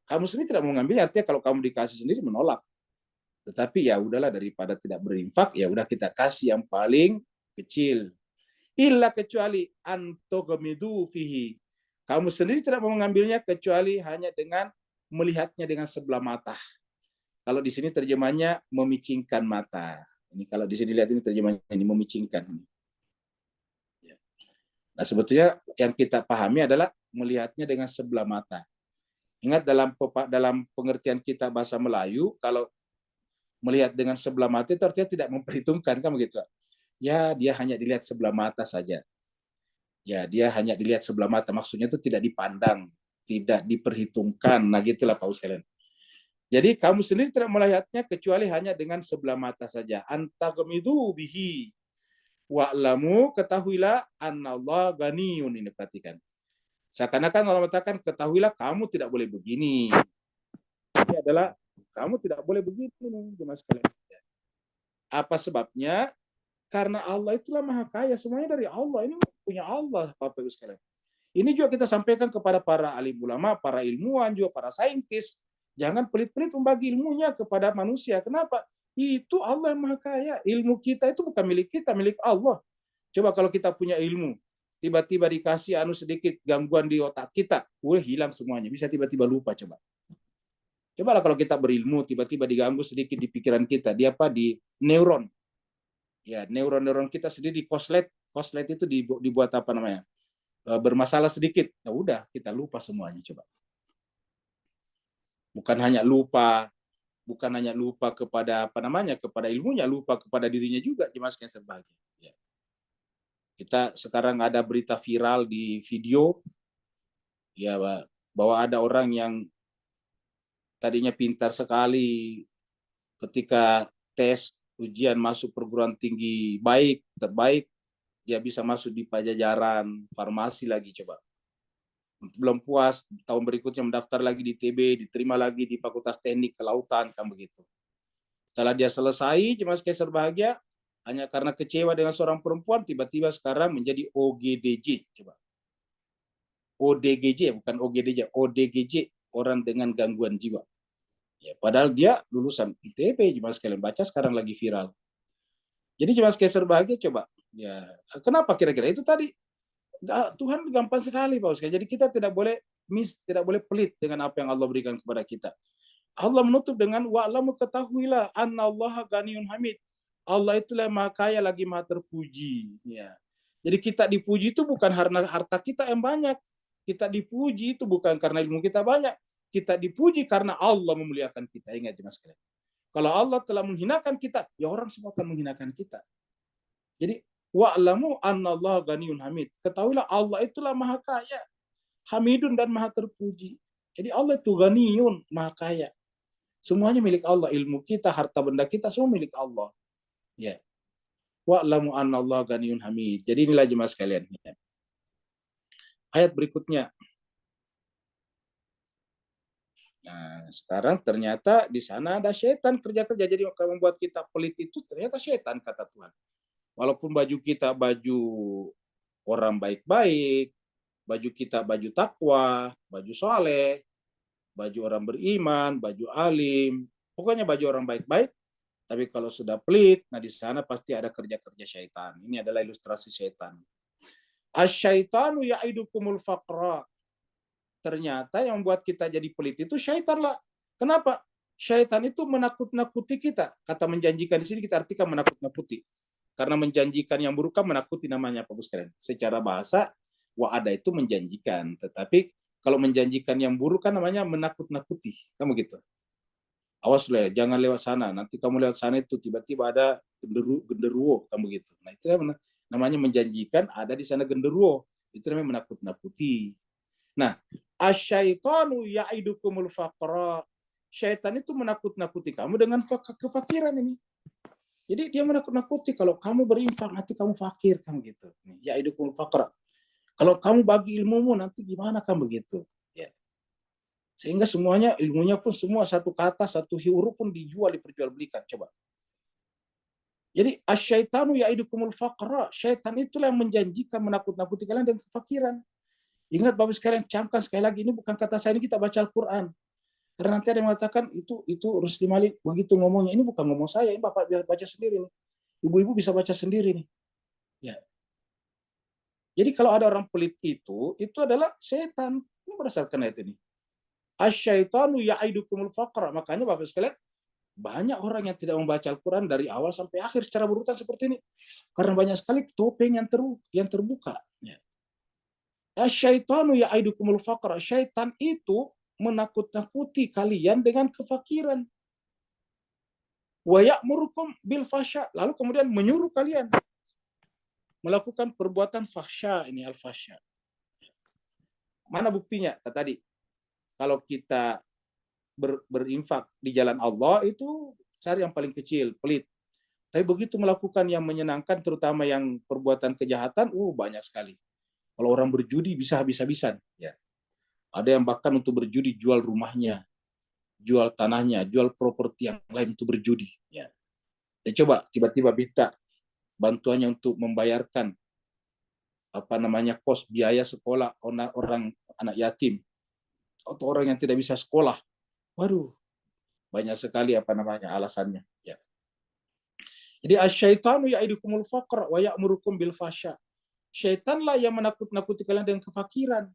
Kamu sendiri tidak mau mengambilnya, artinya kalau kamu dikasih sendiri menolak. Tetapi ya udahlah, daripada tidak berinfak, ya udah kita kasih yang paling kecil. Illa, kecuali antogamidu fihi, kamu sendiri tidak mau mengambilnya kecuali hanya dengan melihatnya dengan sebelah mata. Kalau di sini terjemahnya memicingkan mata. Ini kalau di sini lihat, ini terjemahnya ini memicingkan. Nah, sebetulnya yang kita pahami adalah melihatnya dengan sebelah mata. Ingat dalam pengertian kita bahasa Melayu, kalau melihat dengan sebelah mata itu artinya tidak memperhitungkan, kan begitu. Ya, dia hanya dilihat sebelah mata saja. Ya, dia hanya dilihat sebelah mata. Maksudnya itu tidak dipandang, tidak diperhitungkan. Nah, gitulah Pak Ustaz. Jadi kamu sendiri tidak melihatnya kecuali hanya dengan sebelah mata saja. Antagamidu bihi wa'lamu, ketahuilah anallah ganiyun. Ini perhatikan. Seakan-akan Allah mengatakan, ketahuilah kamu tidak boleh begini. Ini adalah kamu tidak boleh begini, jemaah sekalian. Apa sebabnya? Karena Allah itulah maha kaya, semuanya dari Allah. Ini punya Allah, Bapak Ibu sekalian. Ini juga kita sampaikan kepada para alim ulama, para ilmuwan, juga para saintis. Jangan pelit-pelit membagi ilmunya kepada manusia. Kenapa? Itu Allah yang maha kaya. Ilmu kita itu bukan milik kita, milik Allah. Coba kalau kita punya ilmu, tiba-tiba dikasih sedikit gangguan di otak kita, hilang semuanya, bisa tiba-tiba lupa. Cobalah kalau kita berilmu, tiba-tiba diganggu sedikit di pikiran kita, di neuron. Ya, neuron kita sendiri di koslet itu dibuat apa namanya? Bermasalah sedikit. Ya udah, kita lupa semuanya. Coba. Bukan hanya lupa kepada kepada ilmunya, lupa kepada dirinya juga, jemaah sekalian berbahagia. Ya. Kita sekarang ada berita viral di video, ya, bahwa ada orang yang tadinya pintar sekali, ketika tes ujian masuk perguruan tinggi terbaik, dia bisa masuk di Pajajaran Farmasi lagi. Coba. Belum puas, tahun berikutnya mendaftar lagi di TB, diterima lagi di Fakultas Teknik Kelautan, kan begitu. Setelah dia selesai, jemaah sekalian berbahagia, hanya karena kecewa dengan seorang perempuan, tiba-tiba sekarang menjadi OGDJ. Coba. ODGJ, bukan OGDJ, ODGJ, orang dengan gangguan jiwa. Ya, padahal dia lulusan ITB, jemaah sekalian, baca sekarang lagi viral. Jadi jemaah sekalian berbahagia, coba. Ya, kenapa kira-kira itu tadi? Tuhan gampang sekali, Pak Ustaz. Jadi kita tidak boleh pelit dengan apa yang Allah berikan kepada kita. Allah menutup dengan wa'lamu, ketahuilah annallaha ghaniyun hamid. Allah itulah maha kaya lagi maha terpuji. Ya. Jadi kita dipuji itu bukan karena harta kita yang banyak. Kita dipuji itu bukan karena ilmu kita banyak. Kita dipuji karena Allah memuliakan kita. Ingat jemaah sekalian. Kalau Allah telah menghinakan kita, ya orang semua akan menghinakan kita. Jadi wa'lamu annallaha ghaniyun hamid. Ketahuilah Allah itulah maha kaya, hamidun dan maha terpuji. Jadi Allah itu ghaniyun, maha kaya. Semuanya milik Allah, ilmu kita, harta benda kita semua milik Allah. Ya. Wa'lamu annallaha ghaniyun hamid. Jadi inilah jemaah sekalian. Ya. Ayat berikutnya. Nah, sekarang ternyata di sana ada setan kerja-kerja. Jadi membuat kita pelit itu ternyata setan, kata Tuhan. Walaupun baju kita baju orang baik-baik, baju kita baju takwa, baju soleh, baju orang beriman, baju alim, pokoknya baju orang baik-baik. Tapi kalau sudah pelit, nah di sana pasti ada kerja-kerja syaitan. Ini adalah ilustrasi syaitan. Asyaitanu ya'idukumul faqra. Ternyata yang membuat kita jadi pelit itu syaitan lah. Kenapa? Syaitan itu menakut-nakuti kita. Kata menjanjikan di sini kita artikan menakut-nakuti. Karena menjanjikan yang buruk kan menakuti namanya, Pak sekalian. Secara bahasa, wa'ada itu menjanjikan. Tetapi kalau menjanjikan yang buruk kan namanya menakut-nakuti. Kan begitu. Awas lah, jangan lewat sana. Nanti kamu lewat sana itu tiba-tiba ada genderuwo, kan begitu. Nah itu namanya menjanjikan, ada di sana genderuwo. Itu namanya menakut-nakuti. Nah, asyaitanu ya'idukumul faqra. Syaitan itu menakut-nakuti kamu dengan kefakiran ini. Jadi dia menakut-nakuti kalau kamu berinfak nanti kamu fakir, kan gitu. Ya'idukumul faqra. Kalau kamu bagi ilmumu nanti gimana, kan begitu. Ya. Sehingga semuanya ilmunya pun semua satu kata, satu huruf pun diperjualbelikan. Coba. Jadi asyaitanu ya'idukumul faqra. Syaitan itulah yang menjanjikan menakut-nakuti kalian dengan kefakiran. Ingat Bapak sekalian, camkan sekali lagi, ini bukan kata saya, ini kita baca Al-Quran. Karena nanti ada yang mengatakan itu Rusli Malik begitu ngomongnya. Ini bukan ngomong saya, ini Bapak baca sendiri nih. Ibu-ibu bisa baca sendiri nih. Ya. Jadi kalau ada orang pelit itu adalah setan. Ini berdasarkan ayat ini. Asyaitanu ya'idukumul faqra. Makanya Bapak sekalian, banyak orang yang tidak membaca Al-Quran dari awal sampai akhir secara berurutan seperti ini. Karena banyak sekali topeng yang terbuka. Ya. Asyaitanu ya'idukumul faqra. Syaitan itu menakut-nakuti kalian dengan kefakiran. Wa ya'murukum bil fahsya. Lalu kemudian menyuruh kalian melakukan perbuatan fahsya, ini al-fahsya. Mana buktinya? Tadi kalau kita berinfak di jalan Allah itu cari yang paling kecil, pelit. Tapi begitu melakukan yang menyenangkan, terutama yang perbuatan kejahatan, banyak sekali. Kalau orang berjudi bisa habis-habisan, ya. Ada yang bahkan untuk berjudi jual rumahnya, jual tanahnya, jual properti yang lain untuk berjudi. Ya. Dan coba tiba-tiba minta bantuannya untuk membayarkan kos biaya sekolah orang anak yatim atau orang yang tidak bisa sekolah. Waduh, banyak sekali alasannya. Ya. Jadi asyaitanu ya'idukumul faqra wa ya'murukum bil fahsya. Syaitanlah yang menakut-nakuti kalian dengan kefakiran.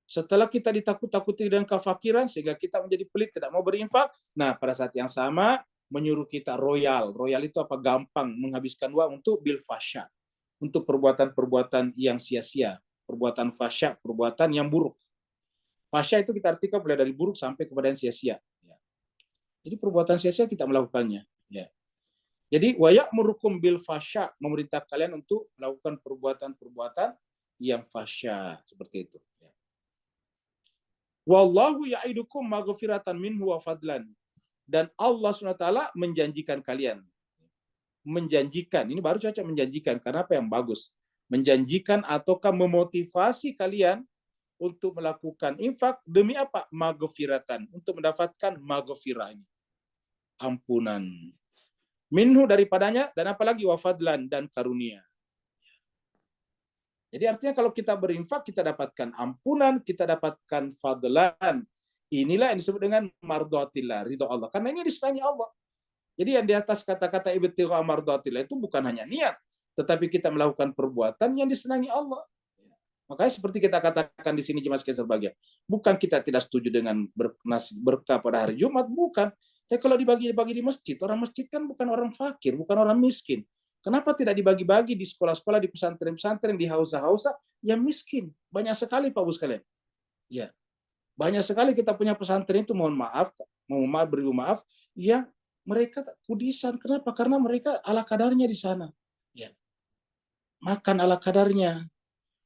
Setelah kita ditakut-takuti dengan kefakiran, sehingga kita menjadi pelit, tidak mau berinfak. Nah, pada saat yang sama, menyuruh kita royal. Royal itu apa? Gampang menghabiskan uang untuk bil fasya. Untuk perbuatan-perbuatan yang sia-sia. Perbuatan fasya, perbuatan yang buruk. Fasya itu kita artikan mulai dari buruk sampai kepada yang sia-sia. Jadi perbuatan sia-sia kita melakukannya. Ya. Jadi wayak merukum bil fasya, memerintah kalian untuk melakukan perbuatan-perbuatan yang fasya seperti itu. Ya. Wallahu ya'idukum maghfiratan minhu wa fadlan. Dan Allah SWT menjanjikan kalian. Menjanjikan, ini baru cocok menjanjikan, karena apa yang bagus? Menjanjikan ataukah memotivasi kalian untuk melakukan infak demi apa? Maghfiratan, untuk mendapatkan maghfirah ini. Ampunan. Minhu daripadanya, dan apalagi wafadlan, dan karunia. Jadi artinya kalau kita berinfak, kita dapatkan ampunan, kita dapatkan fadlan. Inilah yang disebut dengan mardotillah, ridho Allah. Karena ini disenangi Allah. Jadi yang di atas kata-kata ibtigha mardotillah itu bukan hanya niat, tetapi kita melakukan perbuatan yang disenangi Allah. Makanya seperti kita katakan di sini jemaah sekalian berbahagia, bukan kita tidak setuju dengan berkah pada hari Jumat, bukan. Tapi kalau dibagi-bagi di masjid, orang masjid kan bukan orang fakir, bukan orang miskin. Kenapa tidak dibagi-bagi di sekolah-sekolah, di pesantren-pesantren, di hausa-hausa yang miskin? Banyak sekali Pak Bu sekalian. Ya, banyak sekali kita punya pesantren itu, mohon maaf, beri maaf, yang mereka kudisan. Kenapa? Karena mereka ala kadarnya di sana. Ya. Makan ala kadarnya,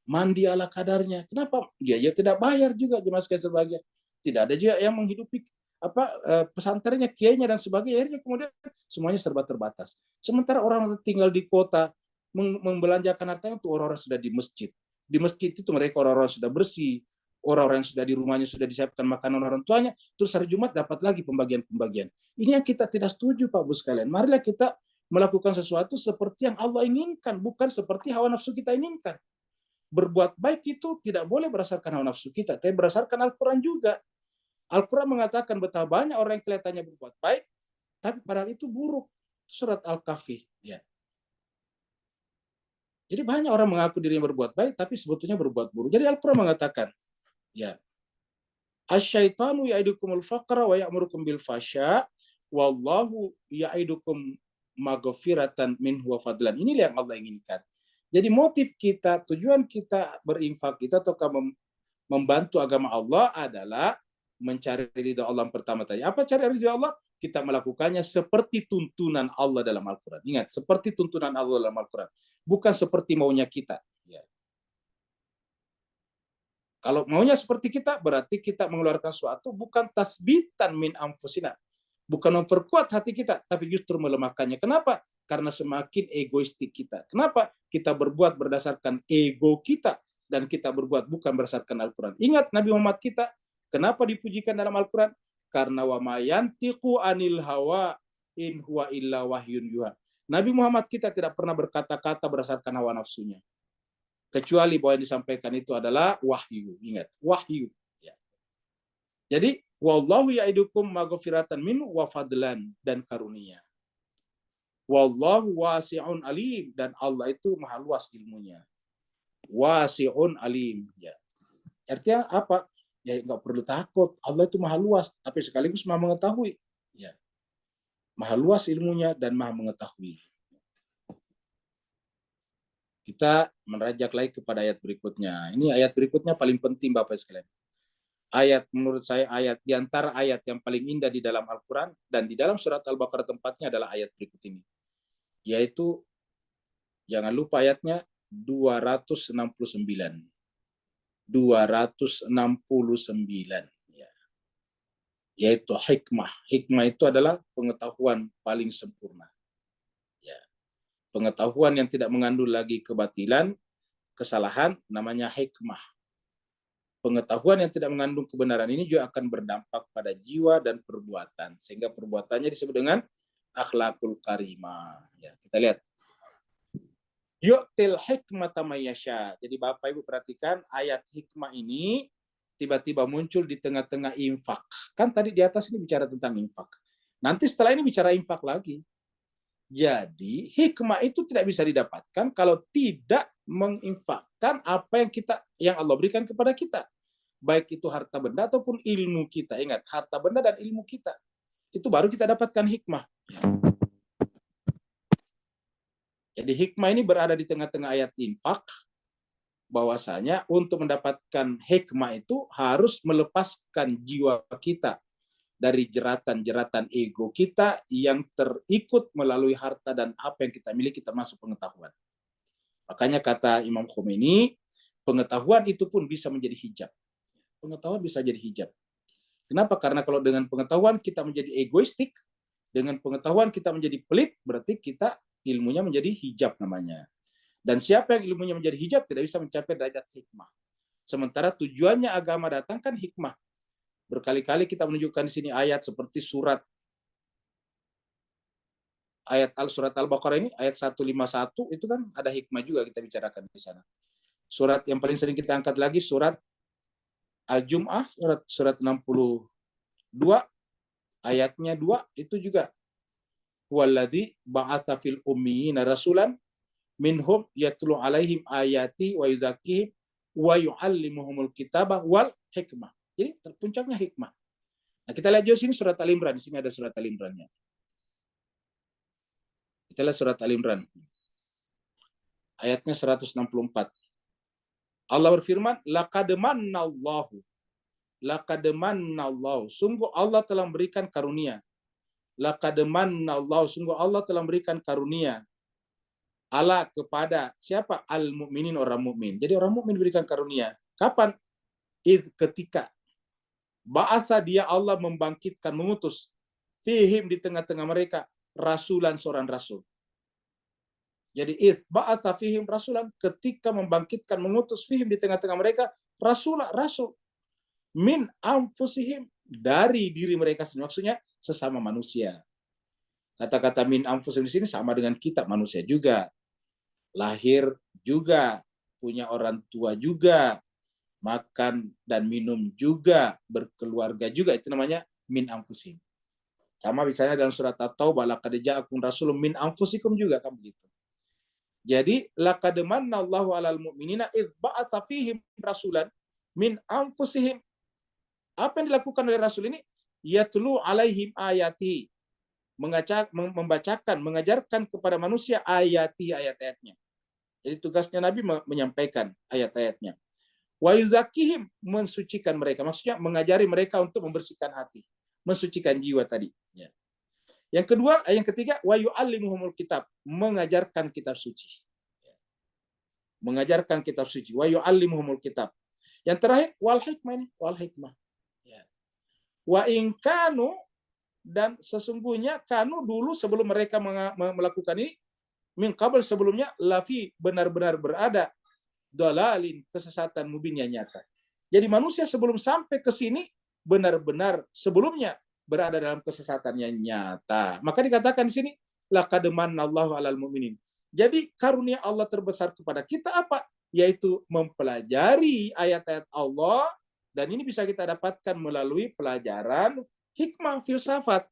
mandi ala kadarnya. Kenapa? Dia tidak bayar juga jemaah sekalian berbahagia. Tidak ada juga yang menghidupi pesantrennya, kiainya dan sebagainya. Akhirnya kemudian semuanya serba terbatas. Sementara orang tinggal di kota membelanjakan hartanya untuk orang-orang sudah di masjid. Di masjid itu mereka orang-orang sudah bersih, orang-orang yang sudah di rumahnya sudah disiapkan makanan orang tuanya, terus hari Jumat dapat lagi pembagian-pembagian. Ini yang kita tidak setuju Pak Bu sekalian. Marilah kita melakukan sesuatu seperti yang Allah inginkan, bukan seperti hawa nafsu kita inginkan. Berbuat baik itu tidak boleh berdasarkan hawa nafsu kita, tapi berdasarkan Al-Quran juga. Al-Quran mengatakan betapa banyak orang yang kelihatannya berbuat baik, tapi padahal itu buruk. Surat Al-Kahfi. Ya. Jadi banyak orang mengaku dirinya berbuat baik, tapi sebetulnya berbuat buruk. Jadi Al-Quran mengatakan, ya, asyaitanu ya'idukumul faqra wa ya'murukum bil fasya, wallahu ya'idukum maghfiratan minhu wa fadlan. Inilah yang Allah inginkan. Jadi motif kita, tujuan kita berinfak kita atau membantu agama Allah adalah mencari ridha Allah pertama tadi. Apa cari ridha Allah? Kita melakukannya seperti tuntunan Allah dalam Al-Quran. Ingat, seperti tuntunan Allah dalam Al-Quran. Bukan seperti maunya kita. Ya. Kalau maunya seperti kita, berarti kita mengeluarkan sesuatu bukan tasbitan min anfusina. Bukan memperkuat hati kita, tapi justru melemahkannya. Kenapa? Karena semakin egoistik kita. Kenapa? Kita berbuat berdasarkan ego kita, dan kita berbuat bukan berdasarkan Al-Quran. Ingat Nabi Muhammad kita, kenapa dipujikan dalam Al-Quran? Karena wa ma yantiqu anil hawa in huwa illa wahyun yuha. Nabi Muhammad kita tidak pernah berkata-kata berdasarkan hawa nafsunya. Kecuali bahwa yang disampaikan itu adalah wahyu. Ingat, wahyu. Ya. Jadi, wallahu ya'idukum maghfiratan minhu wa fadlan, dan karunia. Wallahu wasi'un alim, dan Allah itu maha luas ilmunya. Wasi'un alim. Ya. Artinya apa? Ya nggak perlu takut. Allah itu maha luas, tapi sekaligus maha mengetahui. Ya. Maha luas ilmunya dan maha mengetahui. Kita merajak lagi kepada ayat berikutnya. Ini ayat berikutnya paling penting Bapak sekalian. Ayat menurut saya ayat di antara ayat yang paling indah di dalam Al-Quran, dan di dalam surat Al-Baqarah tempatnya adalah ayat berikut ini. Yaitu, jangan lupa ayatnya 269. 269. Ya. Yaitu hikmah. Hikmah itu adalah pengetahuan paling sempurna. Ya. Pengetahuan yang tidak mengandung lagi kebatilan, kesalahan, namanya hikmah. Pengetahuan yang tidak mengandung kebenaran ini juga akan berdampak pada jiwa dan perbuatan, sehingga perbuatannya disebut dengan akhlakul karimah. Ya, kita lihat. Yu'til hikmata mayyasha. Jadi Bapak Ibu perhatikan ayat hikmah ini tiba-tiba muncul di tengah-tengah infak. Kan tadi di atas ini bicara tentang infak. Nanti setelah ini bicara infak lagi. Jadi hikmah itu tidak bisa didapatkan kalau tidak menginfakkan apa yang Allah berikan kepada kita. Baik itu harta benda ataupun ilmu kita. Ingat, harta benda dan ilmu kita. Itu baru kita dapatkan hikmah. Jadi hikmah ini berada di tengah-tengah ayat infak, bahwasanya untuk mendapatkan hikmah itu harus melepaskan jiwa kita dari jeratan-jeratan ego kita yang terikut melalui harta dan apa yang kita miliki termasuk pengetahuan. Makanya kata Imam Khomeini, pengetahuan itu pun bisa menjadi hijab. Pengetahuan bisa jadi hijab. Kenapa? Karena kalau dengan pengetahuan kita menjadi egoistik, dengan pengetahuan kita menjadi pelit, berarti kita ilmunya menjadi hijab namanya. Dan siapa yang ilmunya menjadi hijab tidak bisa mencapai derajat hikmah. Sementara tujuannya agama datang kan hikmah. Berkali-kali kita menunjukkan di sini ayat seperti surat Al-Baqarah ini, ayat 151, itu kan ada hikmah juga kita bicarakan di sana. Surat yang paling sering kita angkat lagi, surat Al-Jum'ah, surat 62, ayatnya 2, itu juga. Walladzi ba'atha fil ummiyina rasulan minhum yatlu alaihim ayati wa yuzakkihim wa yu'allimuhumul kitaba wal hikmah. Jadi puncaknya hikmah. Nah, kita lihat juga sini surat Al-Imran. Di sini ada surat Al-Imrannya. Kita lihat surat Al-Imran. Ayatnya 164. Allah berfirman, laqad mannallahu. Laqad mannallahu. Sungguh Allah telah memberikan karunia. Laqad mannallahu. Sungguh Allah telah memberikan karunia. Allah kepada siapa? Al-mu'minin, orang mukmin. Jadi orang mukmin diberikan karunia. Kapan? Ketika Ba'asa dia Allah membangkitkan, mengutus fihim di tengah-tengah mereka rasulan, seorang rasul. Jadi ba'atha fihim rasulan, ketika membangkitkan, mengutus fihim di tengah-tengah mereka rasul min anfusihim, dari diri mereka sendiri, maksudnya sesama manusia. Kata-kata min anfusihim di sini sama dengan kita manusia juga. Lahir juga, punya orang tua juga, makan dan minum juga, berkeluarga juga, itu namanya min anfusihim. Sama misalnya dalam surat At-Taubah, laqad ja'akum rasulun min anfusikum juga kan begitu. Jadi laqad mannallahu 'alal mu'minina idz ba'atsa fihim rasulan min anfusihim. Apa yang dilakukan oleh rasul ini? Yatlu 'alaihim ayati, membacakan, mengajarkan kepada manusia ayati, ayat-ayatnya. Jadi tugasnya Nabi menyampaikan ayat-ayatnya. Wa yuzakkihim, mensucikan mereka, maksudnya mengajari mereka untuk membersihkan hati, mensucikan jiwa tadi. Ya. Yang kedua, yang ketiga, wa yu'allimuhumul kitab, mengajarkan kitab suci. Mengajarkan kitab suci, wa yu'allimuhumul kitab. Yang terakhir, wal hikmah, wal hikmah. Ya. Wa in kanu, dan sesungguhnya kanu dulu sebelum mereka melakukan ini, min qabl sebelumnya, lafi benar-benar berada dalalin, kesesatan mubin yang nyata. Jadi manusia sebelum sampai ke sini benar-benar sebelumnya berada dalam kesesatan yang nyata. Maka dikatakan di sini laqad mannallahu 'alal mu'minin. Jadi karunia Allah terbesar kepada kita apa? Yaitu mempelajari ayat-ayat Allah, dan ini bisa kita dapatkan melalui pelajaran hikmah filsafat,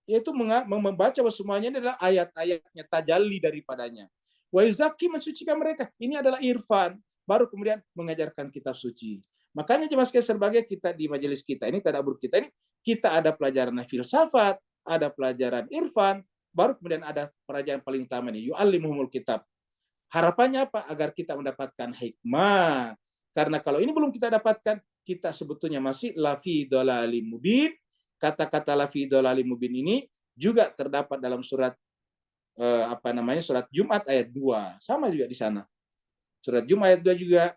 yaitu membaca bahwa semuanya adalah ayat-ayatnya, tajalli daripadanya. Wa yuzakki, mensucikan mereka. Ini adalah irfan. Baru kemudian mengajarkan kitab suci. Makanya jemaah sekalian, sebagai kita di majelis kita ini, tadabbur kita ini, kita ada pelajaran filsafat, ada pelajaran irfan, baru kemudian ada pelajaran paling utama ini, yu'allimuhumul kitab. Harapannya apa? Agar kita mendapatkan hikmah. Karena kalau ini belum kita dapatkan, kita sebetulnya masih lafi dhalalim mubin. Kata-kata lafi dhalalim mubin ini juga terdapat dalam surat surat Jumat ayat 2. Sama juga di sana. Surat Jumat ayat 2 juga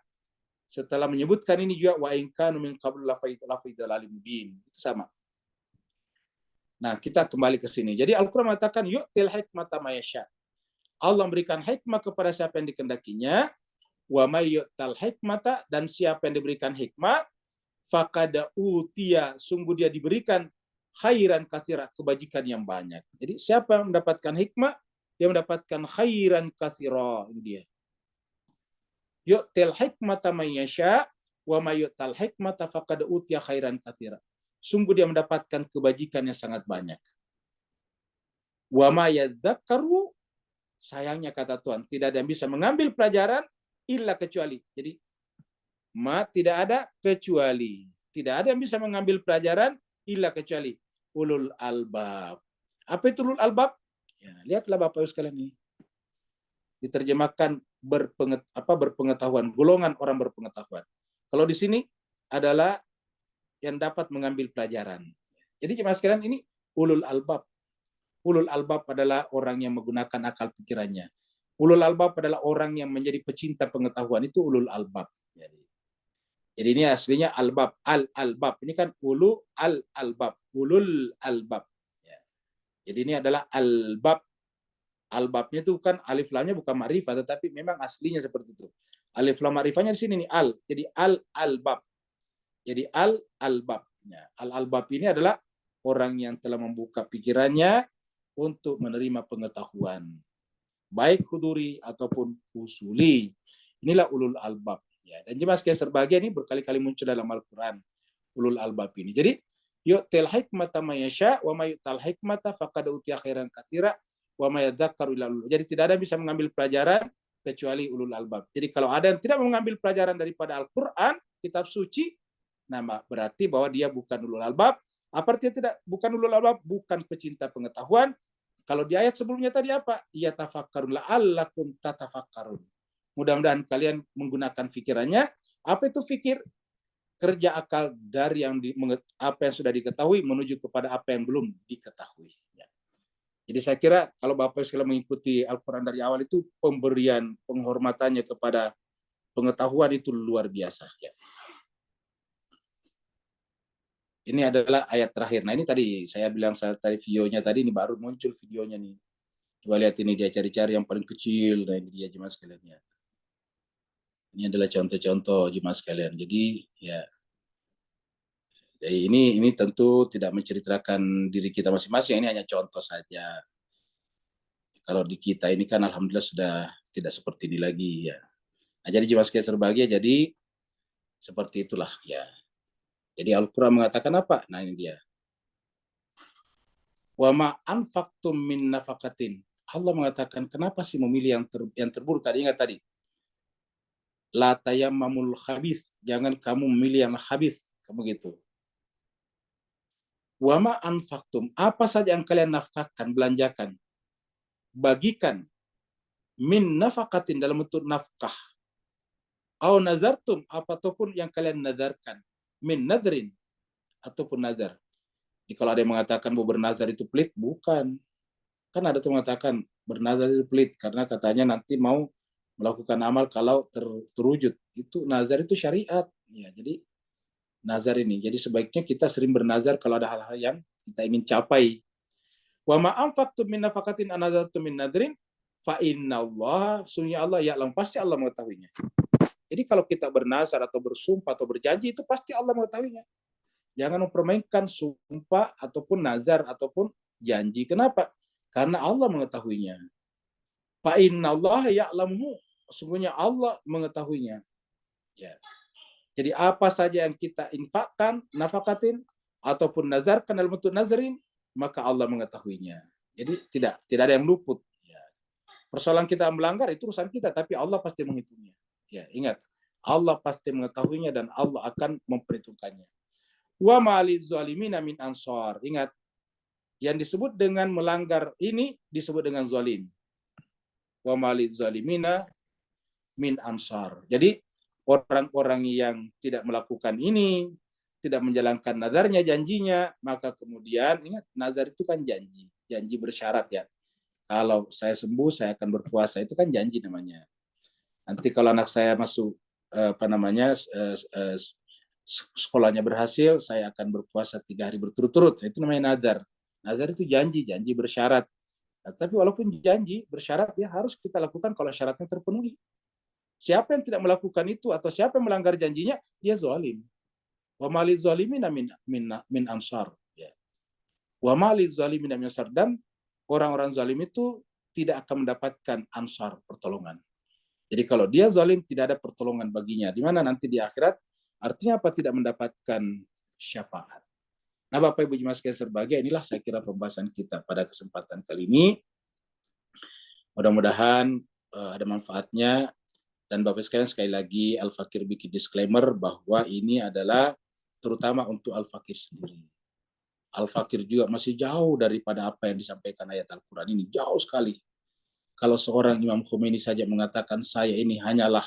setelah menyebutkan ini juga wa in kanu min qabl lafi dhalalin mubin. Itu sama. Nah, kita kembali ke sini. Jadi Al-Qur'an mengatakan yu'til hikmata may yasha. Allah memberikan hikmah kepada siapa yang dikehendakinya. Wa may yu'tal hikmata, dan siapa yang diberikan hikmah faqad utiya, sungguh dia diberikan khairan katsira, kebajikan yang banyak. Jadi siapa yang mendapatkan hikmah, dia mendapatkan khairan katsira. Ini dia. Yu'til hikmata may yasha wa may yu'tal hikmata faqad utiya khairan katsira. Sungguh dia mendapatkan kebajikan yang sangat banyak. Wa ma yadzakkaru, sayangnya kata Tuhan, tidak ada yang bisa mengambil pelajaran illa kecuali. Jadi tidak ada kecuali. Tidak ada yang bisa mengambil pelajaran illa kecuali ulul albab. Apa itu ulul albab? Ya, lihatlah Bapak Ibu sekalian ini. Diterjemahkan berpengetahuan, golongan orang berpengetahuan. Kalau di sini adalah yang dapat mengambil pelajaran. Jadi jemaah sekalian, ini ulul albab. Ulul albab adalah orang yang menggunakan akal pikirannya. Ulul albab adalah orang yang menjadi pecinta pengetahuan, itu ulul albab. Jadi ini aslinya albab, al-albab. Ini kan al-albab, ulul albab. Ya. Jadi ini adalah albab. Albabnya itu kan alif lamnya bukan ma'rifah, tetapi memang aslinya seperti itu. Alif lam ma'rifahnya di sini nih al. Jadi al-albab. Jadi al-albab. Ya. Al-albab ini adalah orang yang telah membuka pikirannya untuk menerima pengetahuan, baik huduri ataupun usuli. Inilah ulul albab. Ya, dan jemaah sekalian serbahagia, ini berkali-kali muncul dalam Al-Quran, ulul albab ini. Jadi, yu'til hikmata may yasha wa may yu'tal hikmata faqad utiya khairan katsira wa may yadzakkaru illa ulul. Jadi tidak ada yang bisa mengambil pelajaran kecuali ulul albab. Jadi kalau ada yang tidak mengambil pelajaran daripada Al-Quran, kitab suci, nah berarti bahwa dia bukan ulul albab. Apa artinya tidak bukan ulul albab? Bukan pecinta pengetahuan. Kalau di ayat sebelumnya tadi apa? Ya tafakkarun la'allakum tatafakkarun. Mudah-mudahan kalian menggunakan pikirannya. Apa itu fikir? Kerja akal dari apa yang sudah diketahui menuju kepada apa yang belum diketahui. Ya. Jadi saya kira kalau Bapak sekalian mengikuti Al-Quran dari awal, itu pemberian penghormatannya kepada pengetahuan itu luar biasa. Ya. Ini adalah ayat terakhir. Nah ini tadi saya bilang tadi videonya tadi, ini baru muncul videonya nih. Coba lihat ini, dia cari-cari yang paling kecil. Nah ini dia jemaah sekalian ya. Ini adalah contoh-contoh jemaah sekalian. Jadi ya, ini tentu tidak menceritakan diri kita masing-masing. Ini hanya contoh saja. Kalau di kita ini kan alhamdulillah sudah tidak seperti ini lagi ya. Nah, jadi jemaah sekalian serbahagia, jadi seperti itulah ya. Jadi Al-Quran mengatakan apa? Nah ini dia. Wa ma anfaqtum min nafaqatin. Allah mengatakan, kenapa sih memilih yang terburuk? Tadi ingat tadi. La tayammamul khabis, jangan kamu memilih yang habis, kamu gitu. Wa ma anfaqtum, apa saja yang kalian nafkahkan, belanjakan, bagikan, min nafaqatin dalam bentuk nafkah, au nazartum, apapun yang kalian nadarkan, min nadrin, ataupun nazar. Jadi kalau ada yang mengatakan bahwa bernazar itu pelit, bukan. Kan ada yang mengatakan bernazar itu pelit karena katanya nanti mau melakukan amal kalau terwujud. Itu nazar itu syariat. Ya, jadi nazar ini. Jadi sebaiknya kita sering bernazar kalau ada hal-hal yang kita ingin capai. Wa ma anfaqtum min nafaqatin anadzartum min nadrin fa innallaha, sungguh Allah ya'lam, pasti Allah mengetahuinya. Jadi kalau kita bernazar atau bersumpah atau berjanji, itu pasti Allah mengetahuinya. Jangan mempermainkan sumpah ataupun nazar ataupun janji. Kenapa? Karena Allah mengetahuinya. Fa innallaha ya'lamu, sungguhnya Allah mengetahuinya. Ya. Jadi apa saja yang kita infakkan, nafakatin, ataupun nazarkan dalam bentuk nazarin, maka Allah mengetahuinya. Jadi tidak ada yang luput. Ya. Persoalan kita melanggar itu urusan kita, tapi Allah pasti menghitungnya. Ya, ingat, Allah pasti mengetahuinya dan Allah akan memperhitungkannya. Wa ma'aliz zalimina min ansar. Ingat, yang disebut dengan melanggar ini disebut dengan zalim. Wa ma'aliz zalimina min ansar. Jadi orang-orang yang tidak melakukan ini, tidak menjalankan nazarnya, janjinya, maka kemudian ingat, nazar itu kan janji bersyarat ya. Kalau saya sembuh, saya akan berpuasa, itu kan janji namanya. Nanti kalau anak saya masuk sekolahnya berhasil, saya akan berpuasa 3 hari berturut-turut. Itu namanya nazar. Nazar itu janji bersyarat. Nah, tapi walaupun janji bersyarat, ya harus kita lakukan kalau syaratnya terpenuhi. Siapa yang tidak melakukan itu atau siapa yang melanggar janjinya, dia zalim. Wa mali zalimina min ansar. Ya. Wa mali zalimina min ansar, dan orang-orang zalim itu tidak akan mendapatkan ansar, pertolongan. Jadi kalau dia zalim, tidak ada pertolongan baginya. Di mana nanti di akhirat, artinya apa? Tidak mendapatkan syafaat. Nah, Bapak Ibu jemaah sekalian berbahagia, inilah saya kira pembahasan kita pada kesempatan kali ini. Mudah-mudahan ada manfaatnya. Dan Bapak sekalian, sekali lagi Al-Fakir bikin disclaimer bahwa ini adalah terutama untuk Al-Fakir sendiri. Al-Fakir juga masih jauh daripada apa yang disampaikan ayat Al-Quran ini, jauh sekali. Kalau seorang Imam Khomeini saja mengatakan saya ini hanyalah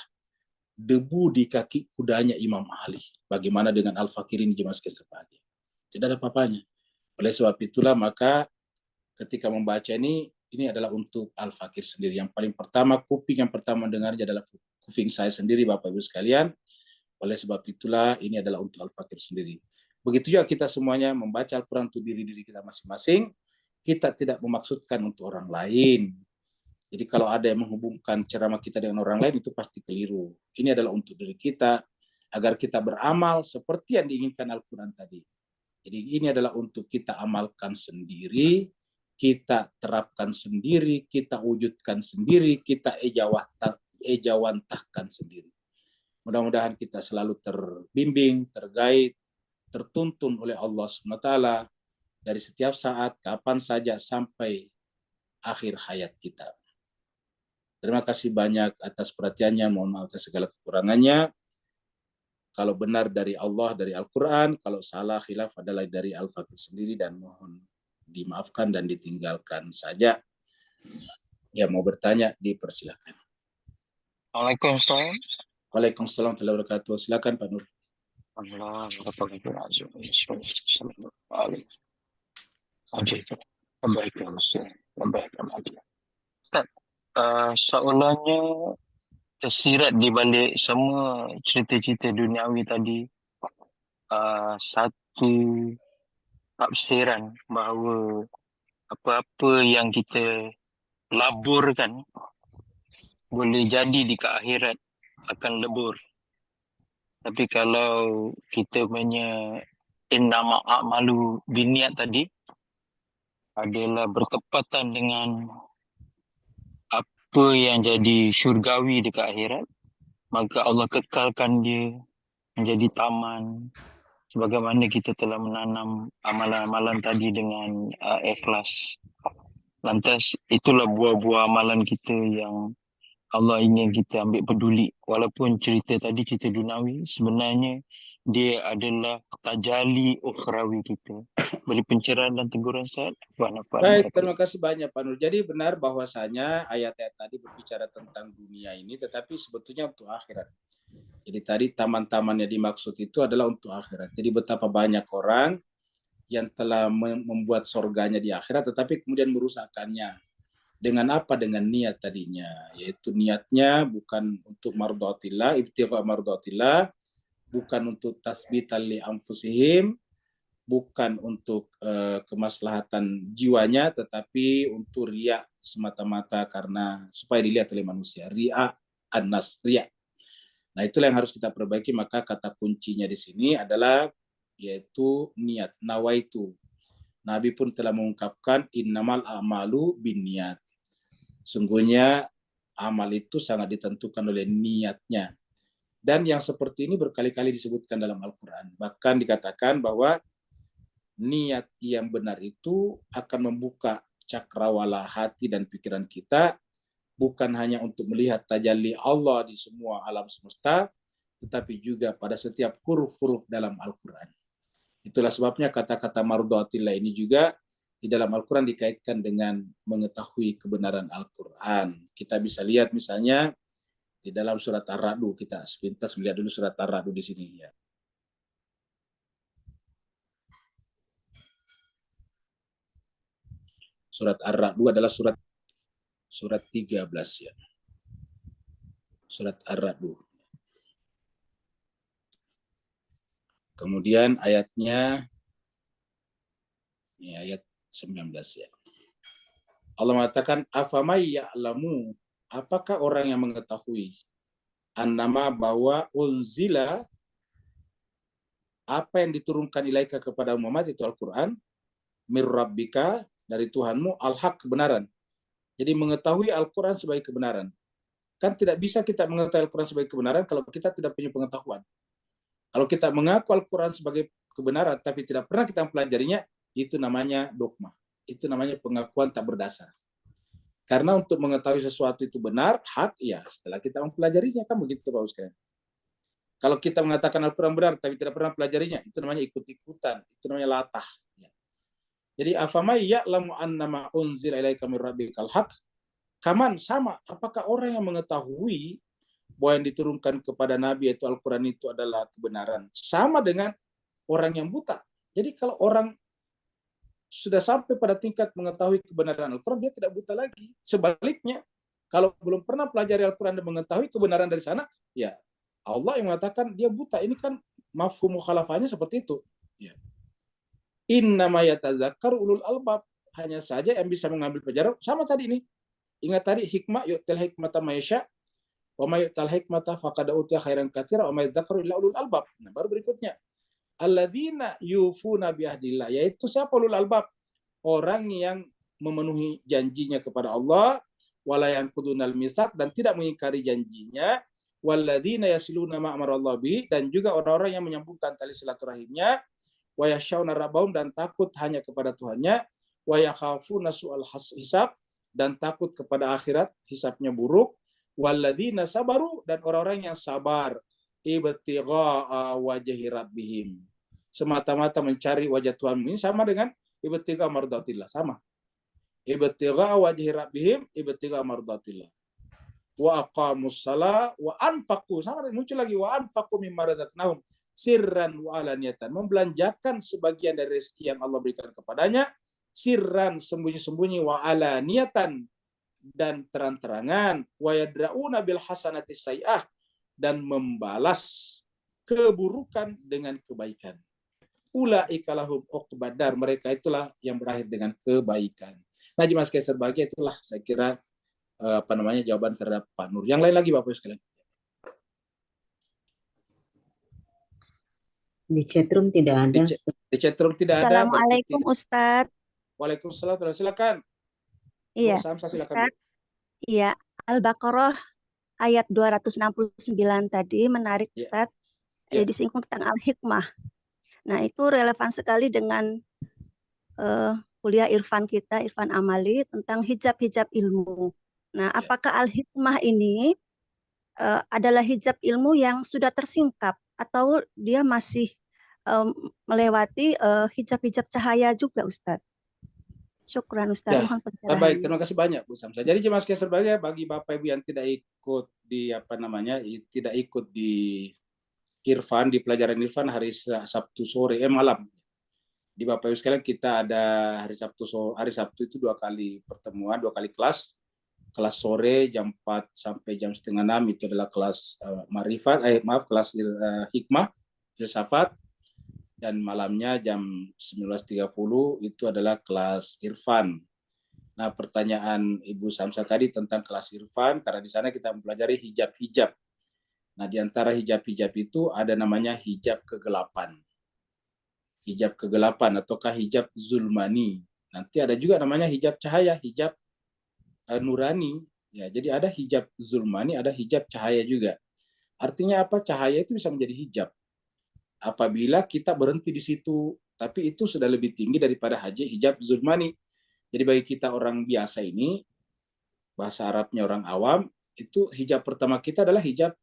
debu di kaki kudanya Imam Ali, bagaimana dengan Al-Fakir ini jemaah sekalian berbahagia? Tidak ada apa-apanya. Oleh sebab itulah maka ketika membaca ini adalah untuk Al-Fakir sendiri. Yang paling pertama, kuping yang pertama dengarnya adalah kuping saya sendiri, Bapak Ibu sekalian. Oleh sebab itulah ini adalah untuk Al-Fakir sendiri. Begitu juga kita semuanya membaca Al-Quran untuk diri-diri kita masing-masing. Kita tidak memaksudkan untuk orang lain. Jadi kalau ada yang menghubungkan ceramah kita dengan orang lain, itu pasti keliru. Ini adalah untuk diri kita, agar kita beramal seperti yang diinginkan Al-Quran tadi. Jadi ini adalah untuk kita amalkan sendiri, kita terapkan sendiri, kita wujudkan sendiri, kita ejawantahkan sendiri. Mudah-mudahan kita selalu terbimbing, terguide, tertuntun oleh Allah SWT dari setiap saat, kapan saja, sampai akhir hayat kita. Terima kasih banyak atas perhatiannya, mohon maaf atas segala kekurangannya. Kalau benar dari Allah, dari Al-Quran, kalau salah khilaf adalah dari Al-Fakir sendiri, dan mohon dimaafkan dan ditinggalkan saja. Ya, mau bertanya, dipersilakan. Waalaikumsalam. Waalaikumsalam warahmatullahi wabarakatuh. Silakan Pak Nur. Allah, Ustaz, soalannya tersirat di balik semua cerita-cerita duniawi tadi, satu tafsiran bahawa apa-apa yang kita laburkan boleh jadi di akhirat akan lebur. Tapi kalau kita punya innama a'malu biniat tadi adalah bertepatan dengan apa yang jadi syurgawi dekat akhirat, maka Allah kekalkan dia menjadi taman sebagaimana kita telah menanam amalan-amalan tadi dengan ikhlas. Lantas itulah buah-buah amalan kita yang Allah ingin kita ambil peduli. Walaupun cerita tadi cerita dunawi, sebenarnya dia adalah tajali ukhrawi kita. Beri pencerahan dan teguran Ustaz. Baik, terima kasih banyak Pak Nur. Jadi benar bahwasanya ayat-ayat tadi berbicara tentang dunia ini, tetapi sebetulnya untuk akhirat. Jadi tadi taman-taman yang dimaksud itu adalah untuk akhirat. Jadi betapa banyak orang yang telah membuat surganya di akhirat, tetapi kemudian merusakkannya. Dengan apa? Dengan niat tadinya. Yaitu niatnya bukan untuk mardatillah, ibtigha mardatillah, bukan untuk tasbitan li anfusihim, bukan untuk kemaslahatan jiwanya, tetapi untuk riya semata-mata karena supaya dilihat oleh manusia. Riya an-nas, riya. Nah, itulah yang harus kita perbaiki. Maka kata kuncinya di sini adalah yaitu niat, nawaitu. Nabi pun telah mengungkapkan innamal a'malu binniyat. Sungguhnya amal itu sangat ditentukan oleh niatnya. Dan yang seperti ini berkali-kali disebutkan dalam Al-Quran. Bahkan dikatakan bahwa niat yang benar itu akan membuka cakrawala hati dan pikiran kita, bukan hanya untuk melihat tajalli Allah di semua alam semesta, tetapi juga pada setiap huruf-huruf dalam Al-Quran. Itulah sebabnya kata-kata mardatillah ini juga di dalam Al-Quran dikaitkan dengan mengetahui kebenaran Al-Quran. Kita bisa lihat misalnya di dalam surat Ar-Ra'd, kita sepintas melihat dulu surat Ar-Ra'd di sini ya. Surat Ar-Ra'd adalah surat 13 ya. Surat Ar-Ra'd. Kemudian ayatnya ini ayat 19 ya. Allah mengatakan afamay ya'lamu, apakah orang yang mengetahui annama bahwa unzila, apa yang diturunkan ilaika kepada Muhammad itu Al-Quran, mir rabbika, dari Tuhanmu, al-haq, kebenaran. Jadi mengetahui Al-Quran sebagai kebenaran. Kan tidak bisa kita mengetahui Al-Quran sebagai kebenaran kalau kita tidak punya pengetahuan. Kalau kita mengaku Al-Quran sebagai kebenaran tapi tidak pernah kita mempelajarinya, itu namanya dogma. Itu namanya pengakuan tak berdasar. Karena untuk mengetahui sesuatu itu benar, hak, ya setelah kita mempelajarinya, kan begitu Pak Ustaz. Kalau kita mengatakan Al-Quran benar tapi tidak pernah pelajarinya, itu namanya ikut-ikutan, itu namanya latah. Jadi afamai ya'lamu annama unzila ilaika min rabbikal haq, kaman, sama, apakah orang yang mengetahui bahwa yang diturunkan kepada Nabi yaitu Al-Quran itu adalah kebenaran, sama dengan orang yang buta. Jadi kalau orang sudah sampai pada tingkat mengetahui kebenaran Al-Quran, dia tidak buta lagi. Sebaliknya, kalau belum pernah pelajari Al-Quran dan mengetahui kebenaran dari sana, ya Allah yang mengatakan dia buta. Ini kan mafhum mukhalafahnya seperti itu. Ya. Innama yatadzakkaru ulul albab, hanya saja yang bisa mengambil pelajaran sama tadi ini. Ingat tadi hikmah, yu'til hikmata mayasya, wa may yu'tal hikmata faqad utiya khairan katsira wa may yadzakkaru illa ulul albab. Nah, baru berikutnya alladzina yufuna biahdillah, yaitu siapa ulul albab? Orang yang memenuhi janjinya kepada Allah, wala yanqudunal mitsaq, dan tidak mengingkari janjinya, walladzina yasiluna ma amarallahu bi, dan juga orang-orang yang menyambungkan tali silaturahimnya, wa yakhshawna rabbahum, dan takut hanya kepada Tuhannya, wa yakhafuna su'al hisab, dan takut kepada akhirat, hisabnya buruk, walladzina sabaru, dan orang-orang yang sabar, ibtigha'a wajhi rabbihim, semata-mata mencari wajah Tuhan. Ini sama dengan ibtigha'a mardatillah, sama. Ibtigha'a wajhi rabbihim, ibtigha'a mardatillah. Wa aqamus shalah wa anfaqu, sama muncul lagi, wa anfaqu mimma razaqnahum sirran wa alaniyatan, membelanjakan sebagian dari rezeki yang Allah berikan kepadanya, sirran, sembunyi-sembunyi, wa alaniyatan, dan terang-terangan, wa yadra'una bil hasanati sayyi'ah, dan membalas keburukan dengan kebaikan. Ulaika lahum uqbadar, mereka itulah yang berakhir dengan kebaikan. Nah, Jemaah sekalian berbahagia, itulah saya kira jawaban terhadap Pak Nur. Yang lain lagi Bapak Ibu sekalian? Di chatroom tidak ada. Di chatroom tidak ada. Assalamualaikum Ustadz. Waalaikumsalam. Silakan. Iya, silakan. Ustadz. Iya, Al-Baqarah ayat 269 tadi menarik Ustadz. Disinggung tentang Al-Hikmah. Nah, itu relevan sekali dengan kuliah Irfan kita, Irfan Amali, tentang hijab-hijab ilmu. Nah, apakah Al-Hikmah ini adalah hijab ilmu yang sudah tersingkap, atau dia masih melewati hijab-hijab cahaya juga, Ustadz? Syukran Ustadz. Baik, terima kasih banyak Bu Samsa. Jadi Jemaah sekalian berbahagia, bagi Bapak Ibu yang tidak ikut di tidak ikut di Irfan, di pelajaran Irfan hari Sabtu sore malam. Di Bapak Ibu sekalian, kita ada hari Sabtu itu 2 kali pertemuan, 2 kali kelas. Kelas sore jam 4 sampai jam 5:30 itu adalah kelas kelas hikmah, filsafat, dan malamnya jam 19.30 itu adalah kelas Irfan. Nah, pertanyaan Ibu Samsa tadi tentang kelas Irfan, karena di sana kita mempelajari hijab-hijab. Nah, di antara hijab-hijab itu ada namanya hijab kegelapan. Hijab kegelapan ataukah hijab zulmani. Nanti ada juga namanya hijab cahaya, hijab nurani. Ya, jadi ada hijab zulmani, ada hijab cahaya juga. Artinya apa? Cahaya itu bisa menjadi hijab apabila kita berhenti di situ, tapi itu sudah lebih tinggi daripada hijab zulmani. Jadi bagi kita orang biasa ini, bahasa Arabnya orang awam, itu hijab pertama kita adalah hijab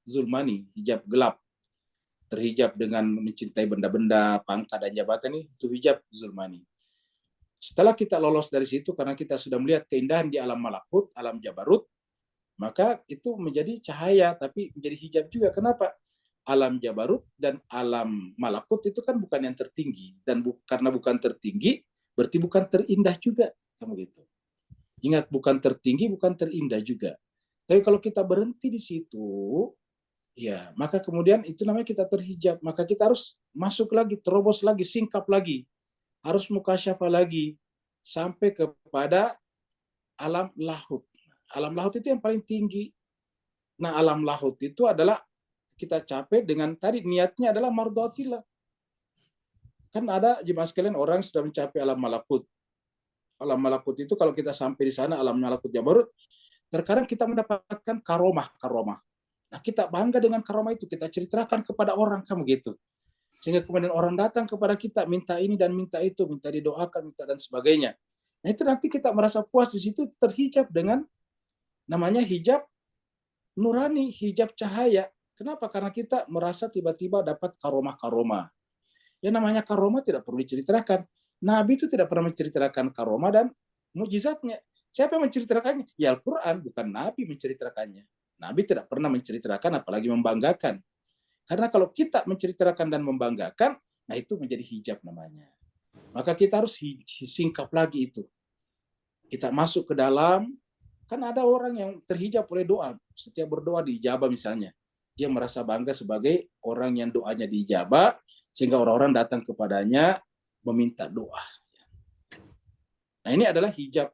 zulmani, hijab gelap. Terhijab dengan mencintai benda-benda, pangkat dan jabatan, itu hijab zulmani. Setelah kita lolos dari situ, karena kita sudah melihat keindahan di alam malakut, alam jabarut, maka itu menjadi cahaya, tapi menjadi hijab juga. Kenapa? Alam jabarut dan alam malakut itu kan bukan yang tertinggi, dan karena bukan tertinggi, berarti bukan terindah juga, kamu gitu. Ingat, bukan tertinggi, bukan terindah juga. Tapi kalau kita berhenti di situ, ya maka kemudian itu namanya kita terhijab. Maka kita harus masuk lagi, terobos lagi, singkap lagi, harus mukasyafah lagi, sampai kepada alam lahut. Alam lahut itu yang paling tinggi. Nah, alam lahut itu adalah kita capai dengan tadi niatnya adalah mardatillah. Kan ada jemaah sekalian orang sudah mencapai alam malakut. Alam malakut itu kalau kita sampai di sana, alam malakut jabarut, terkadang kita mendapatkan karomah. Nah, kita bangga dengan karomah itu, kita ceritakan kepada orang, kamu gitu. Sehingga kemudian orang datang kepada kita, minta ini dan minta itu, minta didoakan, minta dan sebagainya. Nah itu nanti kita merasa puas di situ, terhijab dengan namanya hijab nurani, hijab cahaya. Kenapa? Karena kita merasa tiba-tiba dapat karomah-karomah. Yang namanya karomah tidak perlu diceritakan. Nabi itu tidak pernah menceritakan karomah dan mukjizatnya. Siapa yang menceritakannya? Ya Al-Quran, bukan Nabi menceritakannya. Nabi tidak pernah menceritakan, apalagi membanggakan. Karena kalau kita menceritakan dan membanggakan, nah itu menjadi hijab namanya. Maka kita harus singkap lagi itu. Kita masuk ke dalam, kan ada orang yang terhijab oleh doa. Setiap berdoa diijabah misalnya. Dia merasa bangga sebagai orang yang doanya diijabah, sehingga orang-orang datang kepadanya meminta doa. Nah ini adalah hijab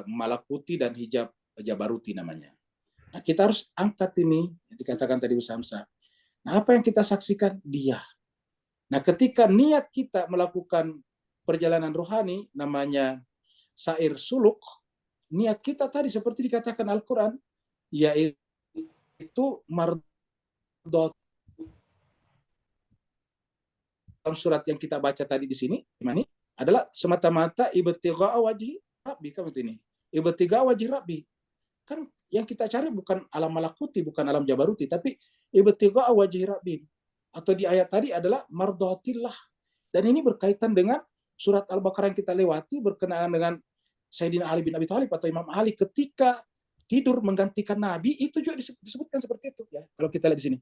malakuti dan hijab jabaruti namanya. Nah kita harus angkat ini, yang dikatakan tadi Bu Samsa. Nah apa yang kita saksikan? Dia. Nah ketika niat kita melakukan perjalanan rohani, namanya sair suluk, niat kita tadi seperti dikatakan Al-Quran, yaitu mardot. Dalam surat yang kita baca tadi di sini, ini adalah semata-mata ibtigha'a wajhi rabbi, kan ini. Ibtigha'a wajhi rabbi. Kan yang kita cari bukan alam malakuti, bukan alam jabaruti, tapi ibtigha'a wajhi rabbi. Atau di ayat tadi adalah mardatillah. Dan ini berkaitan dengan surat Al-Baqarah yang kita lewati, berkenaan dengan Sayyidina Ali bin Abi Thalib atau Imam Ali ketika tidur menggantikan Nabi, itu juga disebutkan seperti itu ya. Kalau kita lihat di sini.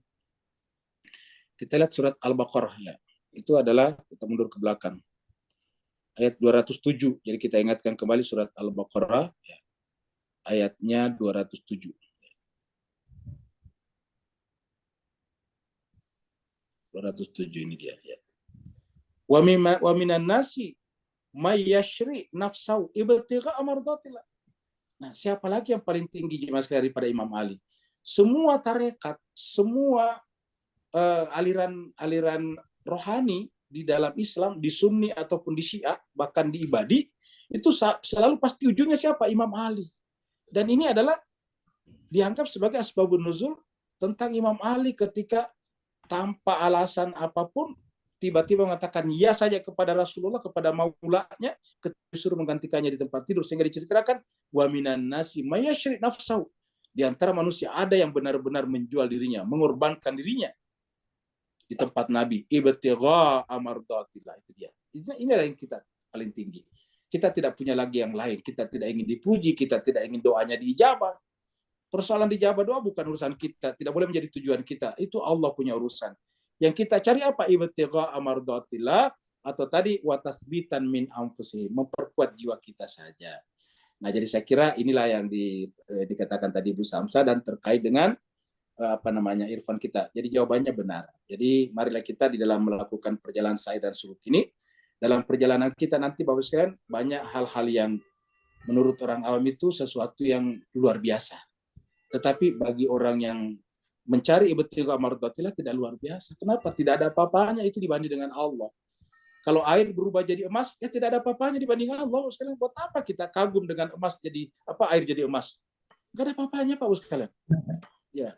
Kita lihat surat Al-Baqarah ya. Itu adalah, kita mundur ke belakang. Ayat 207. Jadi kita ingatkan kembali surat Al-Baqarah ya. Ayatnya 207. 207 ini dia ya. Wa minan nasi may yashri nafsau ibtigha'a mardatillah. Nah, siapa lagi yang paling tinggi jemaah sekalian daripada Imam Ali? Semua tarekat, semua aliran rohani di dalam Islam, di Sunni ataupun di Syiah, bahkan di Ibadi, itu selalu pasti ujungnya siapa? Imam Ali. Dan ini adalah dianggap sebagai asbabun nuzul tentang Imam Ali ketika tanpa alasan apapun tiba-tiba mengatakan ya saja kepada Rasulullah, kepada maulanya, disuruh menggantikannya di tempat tidur, sehingga diceritakan wa minan nasi may yashri nafsahu. Di antara manusia ada yang benar-benar menjual dirinya, mengorbankan dirinya di tempat Nabi. Ibtigha'a mardatillah, itu dia. Inilah yang kita paling tinggi. Kita tidak punya lagi yang lain. Kita tidak ingin dipuji, kita tidak ingin doanya diijabah. Persoalan dijabah doa bukan urusan kita, tidak boleh menjadi tujuan kita. Itu Allah punya urusan. Yang kita cari apa? Ibtigha'a mardatillah, atau tadi wa tasbitan min anfusihim, memperkuat jiwa kita saja. Nah, jadi saya kira inilah yang dikatakan tadi Bu Samsa dan terkait dengan irfan kita. Jadi jawabannya benar. Jadi marilah kita di dalam melakukan perjalanan sa'i dan suluk ini, dalam perjalanan kita nanti Bapak sekalian, banyak hal-hal yang menurut orang awam itu sesuatu yang luar biasa. Tetapi bagi orang yang mencari ibtigha'a mardatillah tidak luar biasa. Kenapa? Tidak ada apa-apanya itu dibanding dengan Allah. Kalau air berubah jadi emas, ya tidak ada apa-apanya dibanding Allah. Sekalian, buat apa kita kagum dengan emas jadi air jadi emas? Enggak ada apa-apanya Pak sekalian. Ya.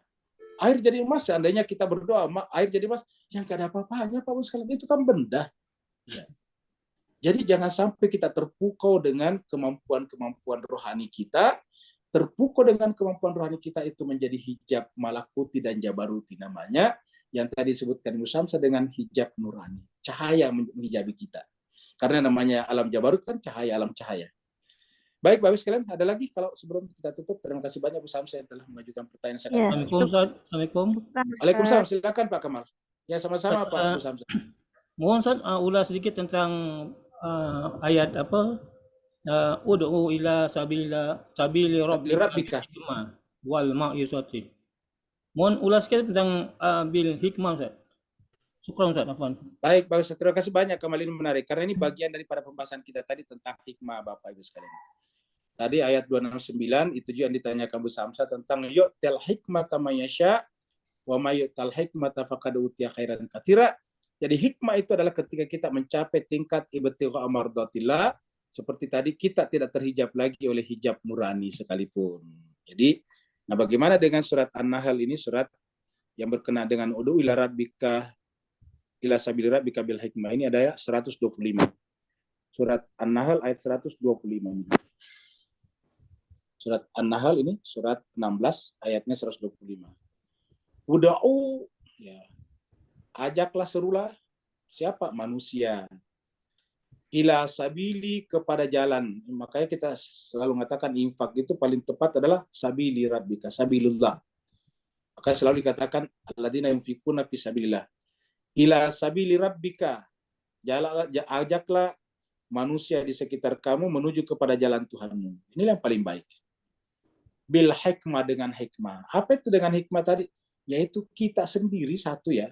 Air jadi emas, seandainya kita berdoa, air jadi emas, yang enggak ada apa-apanya Pak sekalian. Itu kan benda. Ya. Jadi jangan sampai kita terpukau dengan kemampuan-kemampuan rohani kita, terpukau dengan kemampuan rohani kita itu menjadi hijab malakuti dan jabaruti namanya, yang tadi disebutkan Ibu Samsa dengan hijab nurani, cahaya menghijabi kita. Karena namanya alam jabarut kan cahaya, alam cahaya. Baik, Bapak sekalian, ada lagi kalau sebelum kita tutup? Terima kasih banyak Bu Samsa yang telah mengajukan pertanyaan. Ya. Assalamualaikum. Waalaikumsalam, silakan Pak Kamal. Ya, sama-sama Pak Bu Samsa. Mohon Ustaz ulas sedikit tentang ayat apa? Ud'u ila sabili rabbika wal ma'yusati. Mohon ulas sedikit tentang bil hikmah Ustaz. Syukran Ustaz, afwan. Baik, Pak Ustaz, terima kasih banyak, Kamal, ini menarik karena ini bagian daripada pembahasan kita tadi tentang hikmah Bapak Ibu sekalian. Tadi ayat 269 itu juga yang ditanyakan Bu Samsa tentang yu'til hikmata may yasha wa may yu'tal hikmata faqad utiya khairan katsira. Jadi hikmah itu adalah ketika kita mencapai tingkat ibtigha'a mardatillah, seperti tadi kita tidak terhijab lagi oleh hijab nurani sekalipun. Jadi, nah bagaimana dengan surat An-Nahl ini, surat yang berkenaan dengan ud'u ila rabbika ila sabili rabbika bil hikmah ini ada 125. Surat An-Nahl ayat 125. Surat An-Nahl ini surat 16 ayatnya 125. Uda'u, ya, ajaklah, serulah siapa? Manusia. Ila sabili, kepada jalan. Makanya kita selalu mengatakan infak itu paling tepat adalah sabili rabbika, sabilullah. Maka selalu dikatakan alladzina yunfikuna fi sabilillah. Ila sabili rabbika, ajaklah manusia di sekitar kamu menuju kepada jalan Tuhanmu. Inilah yang paling baik. Bil hikmah, dengan hikmah. Apa itu dengan hikmah tadi? Yaitu kita sendiri satu, ya.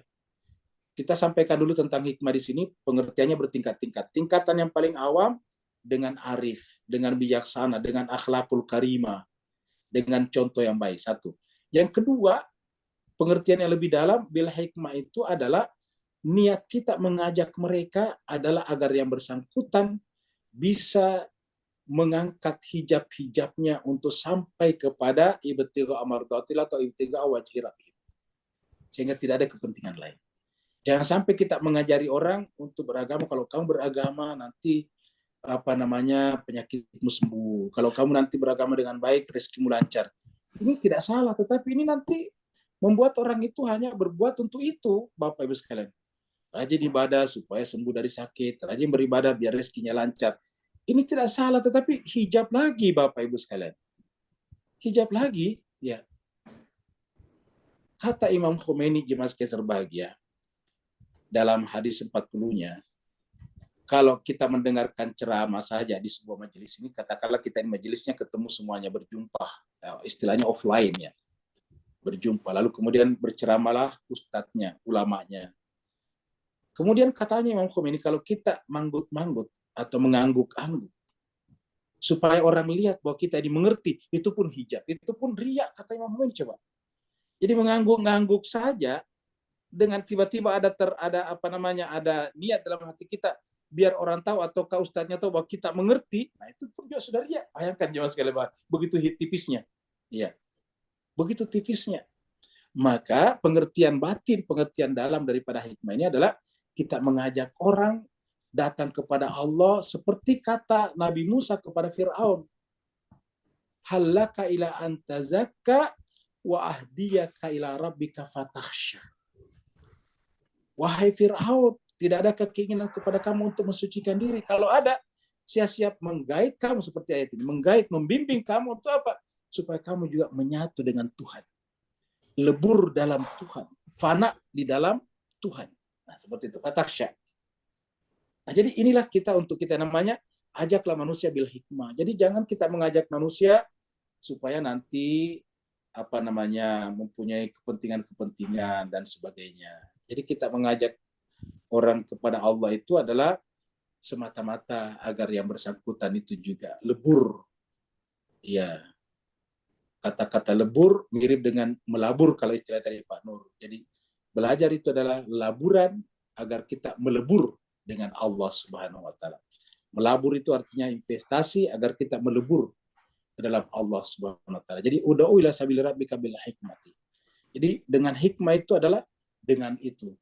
Kita sampaikan dulu tentang hikmah di sini, pengertiannya bertingkat-tingkat. Tingkatan yang paling awam dengan arif, dengan bijaksana, dengan akhlakul karimah, dengan contoh yang baik. Satu. Yang kedua, pengertian yang lebih dalam, bil hikmah itu adalah niat kita mengajak mereka adalah agar yang bersangkutan bisa mengangkat hijab-hijabnya untuk sampai kepada ibtigha amardhatillah atau ibtigha wajhi rabbih. Sehingga tidak ada kepentingan lain. Jangan sampai kita mengajari orang untuk beragama, kalau kamu beragama nanti penyakitmu sembuh. Kalau kamu nanti beragama dengan baik, rezekimu lancar. Ini tidak salah, tetapi ini nanti membuat orang itu hanya berbuat untuk itu, Bapak Ibu sekalian. Rajin ibadah supaya sembuh dari sakit, rajin beribadah biar rezekinya lancar. Ini tidak salah, tetapi hijab lagi, Bapak Ibu sekalian. Hijab lagi, ya. Kata Imam Khomeini, jemaah sekalian berbahagia, dalam hadis 40-nya, kalau kita mendengarkan ceramah saja di sebuah majelis ini, katakanlah kita di majelisnya ketemu semuanya, berjumpa, ya, istilahnya offline, ya. Berjumpa, lalu kemudian berceramahlah ustadznya, ulamanya. Kemudian katanya Imam Khomeini, kalau kita manggut-manggut atau mengangguk-angguk, supaya orang lihat bahwa kita dimengerti, itu pun hijab, itu pun riya, kata Imam Khomeini. Coba. Jadi mengangguk-angguk saja, dengan tiba-tiba ada niat dalam hati kita, biar orang tahu atau ustadznya tahu bahwa kita mengerti, nah itu pun juga sudah riya. Bayangkan jemaah sekalian, begitu tipisnya. Iya. Begitu tipisnya. Maka pengertian batin, pengertian dalam daripada hikmah ini adalah kita mengajak orang datang kepada Allah seperti kata Nabi Musa kepada Fir'aun. Hallaka ila antazakka wa ahdiyaka ila rabbika fatakhsha. Wahai Fir'aun, tidak ada keinginan kepada kamu untuk mensucikan diri. Kalau ada, saya siap menggait kamu seperti ayat ini. Menggait, membimbing kamu untuk apa? Supaya kamu juga menyatu dengan Tuhan. Lebur dalam Tuhan. Fana di dalam Tuhan. Nah, seperti itu. Fatakhsha. Nah, jadi inilah kita untuk kita namanya, ajaklah manusia bil hikmah. Jadi jangan kita mengajak manusia supaya nanti mempunyai kepentingan-kepentingan dan sebagainya. Jadi kita mengajak orang kepada Allah itu adalah semata-mata agar yang bersangkutan itu juga lebur. Ya. Kata-kata lebur mirip dengan melabur kalau istilah tadi Pak Nur. Jadi belajar itu adalah laburan agar kita melebur dengan Allah Subhanahu wa taala. Melabur itu artinya investasi agar kita melebur ke dalam Allah Subhanahu wa taala. Jadi ud'u ila sabili rabbika bil hikmati. Jadi dengan hikmah itu adalah dengan itu.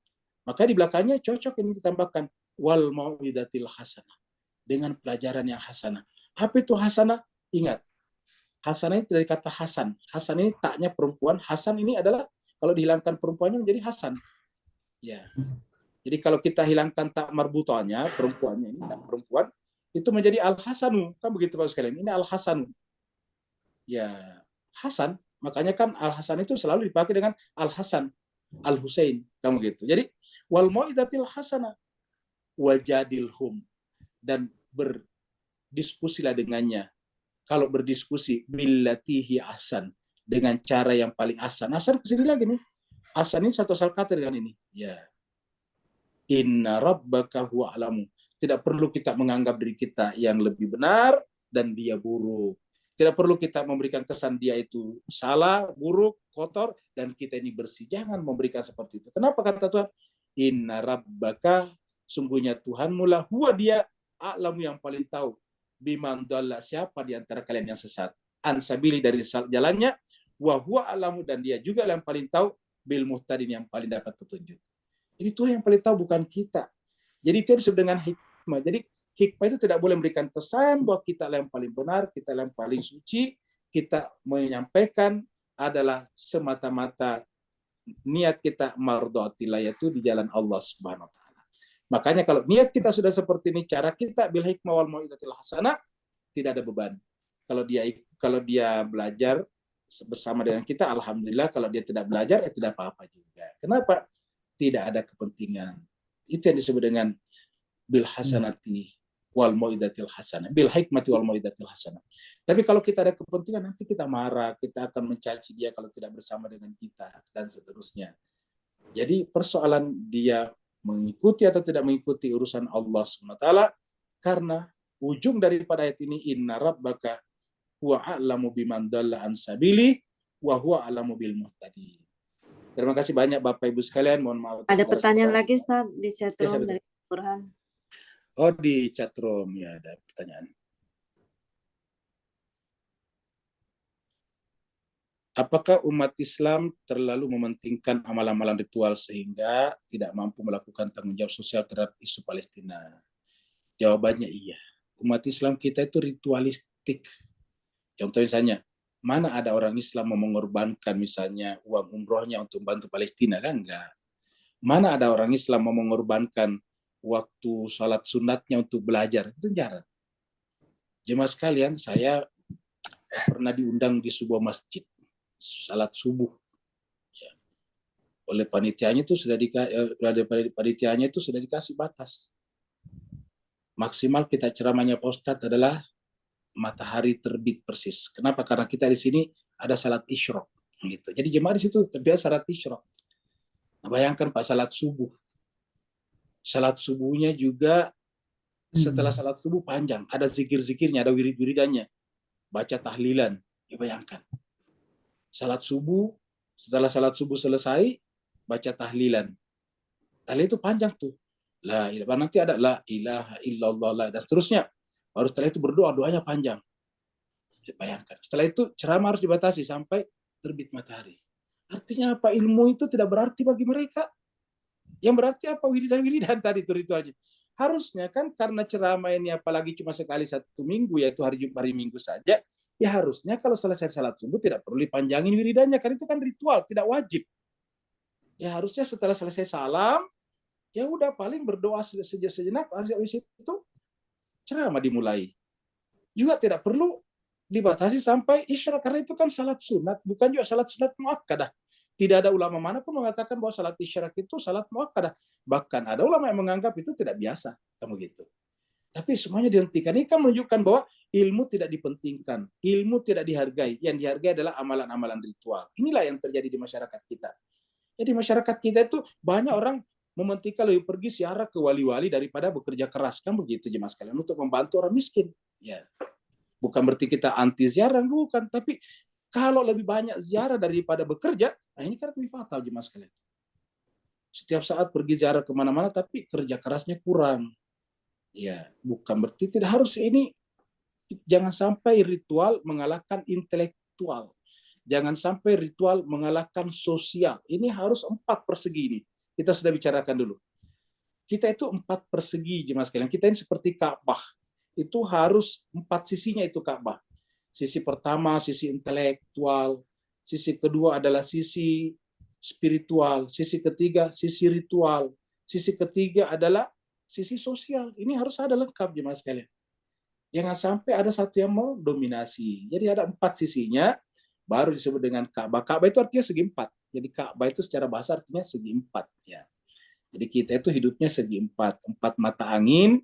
Maka di belakangnya cocok ini ditambahkan wal mau'izatil hasanah. Dengan pelajaran yang hasanah. Apa itu hasanah? Ingat. Hasanah ini dari kata Hasan. Hasan ini taknya perempuan. Hasan ini adalah kalau dihilangkan perempuannya menjadi Hasan. Ya. Jadi kalau kita hilangkan tak marbutohnya, perempuannya ini tak perempuan, itu menjadi Al-Hasanu. Kan begitu Pak sekalian. Ini Al-Hasanu. Ya, Hasan. Makanya kan Al-Hasan itu selalu dipakai dengan Al-Hasan, Al-Husain. Kan begitu. Jadi wal mau'izatil hasanah wajadilhum, dan berdiskusilah dengannya. Kalau berdiskusi billatihi ahsan, dengan cara yang paling ahsan. Ahsan kesini lagi nih. Ahsan ini satu asal kata dengan ini. Ya. Inna rabbaka huwa alamu. Tidak perlu kita menganggap diri kita yang lebih benar dan dia buruk. Tidak perlu kita memberikan kesan dia itu salah, buruk, kotor, dan kita ini bersih. Jangan memberikan seperti itu. Kenapa kata Tuhan? Inna rabbaka, sungguhnya Tuhanmu lah, huwa dia, a'lamu yang paling tahu. Biman dalla, siapa di antara kalian yang sesat. Ansabili, dari jalannya. Wa huwa a'lamu, dan dia juga yang paling tahu. Bil muhtadin, yang paling dapat petunjuk. Jadi Tuhan yang paling tahu, bukan kita. Jadi itu yang disebut dengan hikmah. Jadi hikmah itu tidak boleh memberikan kesan bahwa kita yang paling benar, kita yang paling suci. Kita menyampaikan adalah semata-mata niat kita mardhatillah, yaitu di jalan Allah Subhanahu wa taala. Makanya kalau niat kita sudah seperti ini, cara kita bil hikmah wal mau'izatil hasanah, tidak ada beban. Kalau dia belajar bersama dengan kita, alhamdulillah. Kalau dia tidak belajar, ya tidak apa-apa juga. Kenapa? Tidak ada kepentingan. Itu yang disebut dengan bil hasanati wal mau'izatil hasanah, bil hikmati wal mau'izatil hasanah. Tapi kalau kita ada kepentingan, nanti kita marah, kita akan mencaci dia kalau tidak bersama dengan kita, dan seterusnya. Jadi persoalan dia mengikuti atau tidak mengikuti urusan Allah SWT, karena ujung daripada ayat ini, inna rabbaka huwa a'lamu biman dalla an sabili wa huwa a'lamu bil muhtadin. Terima kasih banyak Bapak Ibu sekalian. Mohon maaf. Ada pertanyaan lagi Ustaz di chatroom dari Burhan. Oh, di chatroom ya ada pertanyaan. Apakah umat Islam terlalu mementingkan amalan-amalan ritual sehingga tidak mampu melakukan tanggung jawab sosial terhadap isu Palestina? Jawabannya iya. Umat Islam kita itu ritualistik. Contoh misalnya, mana ada orang Islam mau mengorbankan misalnya uang umrohnya untuk membantu Palestina, kan enggak. Mana ada orang Islam mau mengorbankan waktu sholat sunatnya untuk belajar, itu jarang. Jemaah sekalian, saya pernah diundang di sebuah masjid salat subuh. Ya. Oleh panitianya itu sudah dikasih batas. Maksimal kita ceramahnya Pak Ustadz adalah matahari terbit persis. Kenapa? Karena kita di sini ada salat isyraq gitu. Jadi jemaah di situ terbiasa salat isyraq. Nah, bayangkan Pak, salat subuh. Salat subuhnya juga setelah salat subuh panjang, ada zikir-zikirnya, ada wirid-wiridannya, baca tahlilan. Ya, bayangkan. Salat subuh, setelah salat subuh selesai, baca tahlilan. Tahlil itu panjang tuh. La ilaha, nanti ada la ilaha illallah dan seterusnya. Baru setelah itu berdoa, doanya panjang. Bayangkan. Setelah itu ceramah harus dibatasi sampai terbit matahari. Artinya apa? Ilmu itu tidak berarti bagi mereka. Yang berarti apa? Wiridan-wiridan tadi itu ritualnya. Harusnya kan karena ceramah ini apalagi cuma sekali satu minggu, yaitu hari Jumat, hari Minggu saja, ya harusnya kalau selesai salat subuh tidak perlu dipanjangin wiridannya, karena itu kan ritual, tidak wajib. Ya harusnya setelah selesai salam, ya udah paling berdoa sejenak, habis itu ceramah dimulai. Juga tidak perlu dibatasi sampai isya, karena itu kan salat sunat, bukan juga salat sunat muakkadah. Tidak ada ulama manapun mengatakan bahwa salat isya itu salat muakkadah. Bahkan ada ulama yang menganggap itu tidak biasa, kamu gitu. Tapi semuanya dihentikan. Ini kan menunjukkan bahwa ilmu tidak dipentingkan, ilmu tidak dihargai. Yang dihargai adalah amalan-amalan ritual. Inilah yang terjadi di masyarakat kita. Jadi masyarakat kita itu banyak orang mementingkan lebih pergi ziarah ke wali-wali daripada bekerja keras, kan begitu jemaah sekalian, untuk membantu orang miskin. Ya, bukan berarti kita anti ziarah, bukan. Tapi kalau lebih banyak ziarah daripada bekerja, nah ini kan lebih fatal jemaah sekalian. Setiap saat pergi ziarah kemana-mana, tapi kerja kerasnya kurang. Ya, bukan berarti tidak harus ini. Jangan sampai ritual mengalahkan intelektual. Jangan sampai ritual mengalahkan sosial. Ini harus 4 persegi ini. Kita sudah bicarakan dulu. Kita itu 4 persegi jemaah sekalian. Kita ini seperti Ka'bah. Itu harus 4 sisinya itu Ka'bah. Sisi pertama sisi intelektual, sisi kedua adalah sisi spiritual, sisi ketiga sisi ritual, sisi ketiga adalah sisi sosial. Ini harus ada lengkap jemaah sekalian. Jangan sampai ada satu yang mau dominasi. Jadi ada 4 sisinya, baru disebut dengan Ka'bah. Ka'bah itu artinya segi 4. Jadi Ka'bah itu secara bahasa artinya segi 4. Ya. Jadi kita itu hidupnya segi 4. 4 mata angin,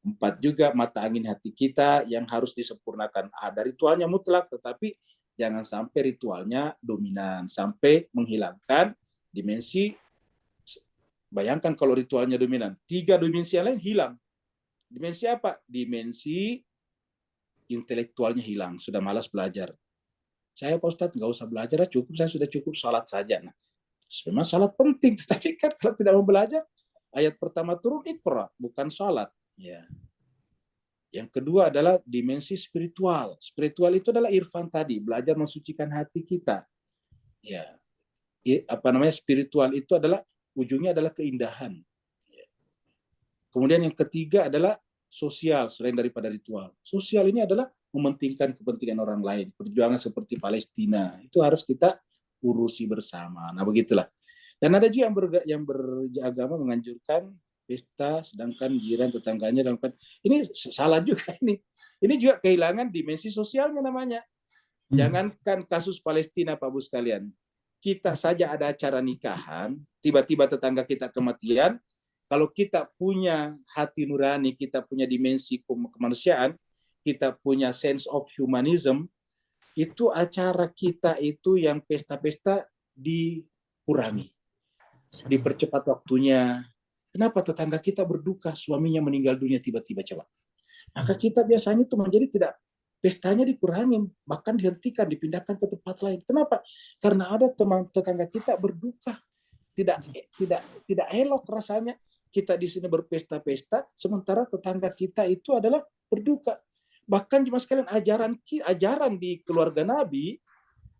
4 juga mata angin hati kita yang harus disempurnakan. Ada ritualnya mutlak, tetapi jangan sampai ritualnya dominan, sampai menghilangkan dimensi. Bayangkan kalau ritualnya dominan, 3 dimensi yang lain hilang. Dimensi apa? Dimensi intelektualnya hilang, sudah malas belajar. Saya Pak Ustadz nggak usah belajar, cukup, saya sudah cukup salat saja. Nah, memang salat penting, tapi kan kalau tidak mau belajar, ayat pertama turun Iqra, bukan salat. Ya. Yang kedua adalah dimensi spiritual. Spiritual itu adalah irfan tadi, belajar mensucikan hati kita. Ya. Spiritual itu adalah ujungnya adalah keindahan. Kemudian yang ketiga adalah sosial, selain daripada ritual. Sosial ini adalah mementingkan kepentingan orang lain. Perjuangan seperti Palestina itu harus kita urusi bersama. Nah, begitulah. Dan ada juga yang beragama menganjurkan pesta, sedangkan jiran tetangganya dalam ini salah juga ini. Ini juga kehilangan dimensi sosialnya namanya. Jangankan kasus Palestina, Pak Bu sekalian. Kita saja ada acara nikahan, tiba-tiba tetangga kita kematian. Kalau kita punya hati nurani, kita punya dimensi kemanusiaan, kita punya sense of humanism, itu acara kita itu yang pesta-pesta dikurangi, dipercepat waktunya. Kenapa tetangga kita berduka, suaminya meninggal dunia tiba-tiba, coba? Maka kita biasanya itu menjadi tidak, pestanya dikurangin, bahkan dihentikan, dipindahkan ke tempat lain. Kenapa? Karena ada teman tetangga kita berduka, tidak elok rasanya. Kita di sini berpesta-pesta, sementara tetangga kita itu adalah berduka. Bahkan cuma sekalian ajaran di keluarga Nabi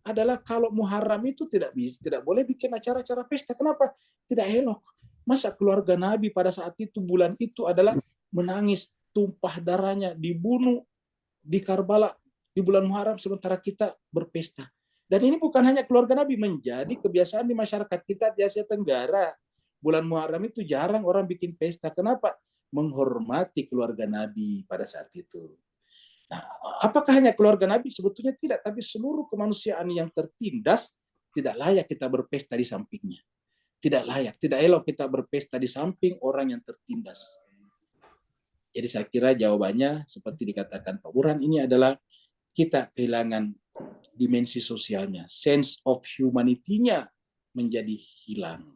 adalah kalau Muharram itu tidak boleh bikin acara-acara pesta. Kenapa? Tidak elok. Masa keluarga Nabi pada saat itu, bulan itu adalah menangis, tumpah darahnya, dibunuh di Karbala di bulan Muharram, sementara kita berpesta. Dan ini bukan hanya keluarga Nabi, menjadi kebiasaan di masyarakat kita di Asia Tenggara. Bulan Muharram itu jarang orang bikin pesta. Kenapa? Menghormati keluarga Nabi pada saat itu. Nah, apakah hanya keluarga Nabi? Sebetulnya tidak, tapi seluruh kemanusiaan yang tertindas tidak layak kita berpesta di sampingnya. Tidak layak, tidak elok kita berpesta di samping orang yang tertindas. Jadi saya kira jawabannya seperti dikatakan Pak Burhan, ini adalah kita kehilangan dimensi sosialnya, sense of humanity-nya menjadi hilang.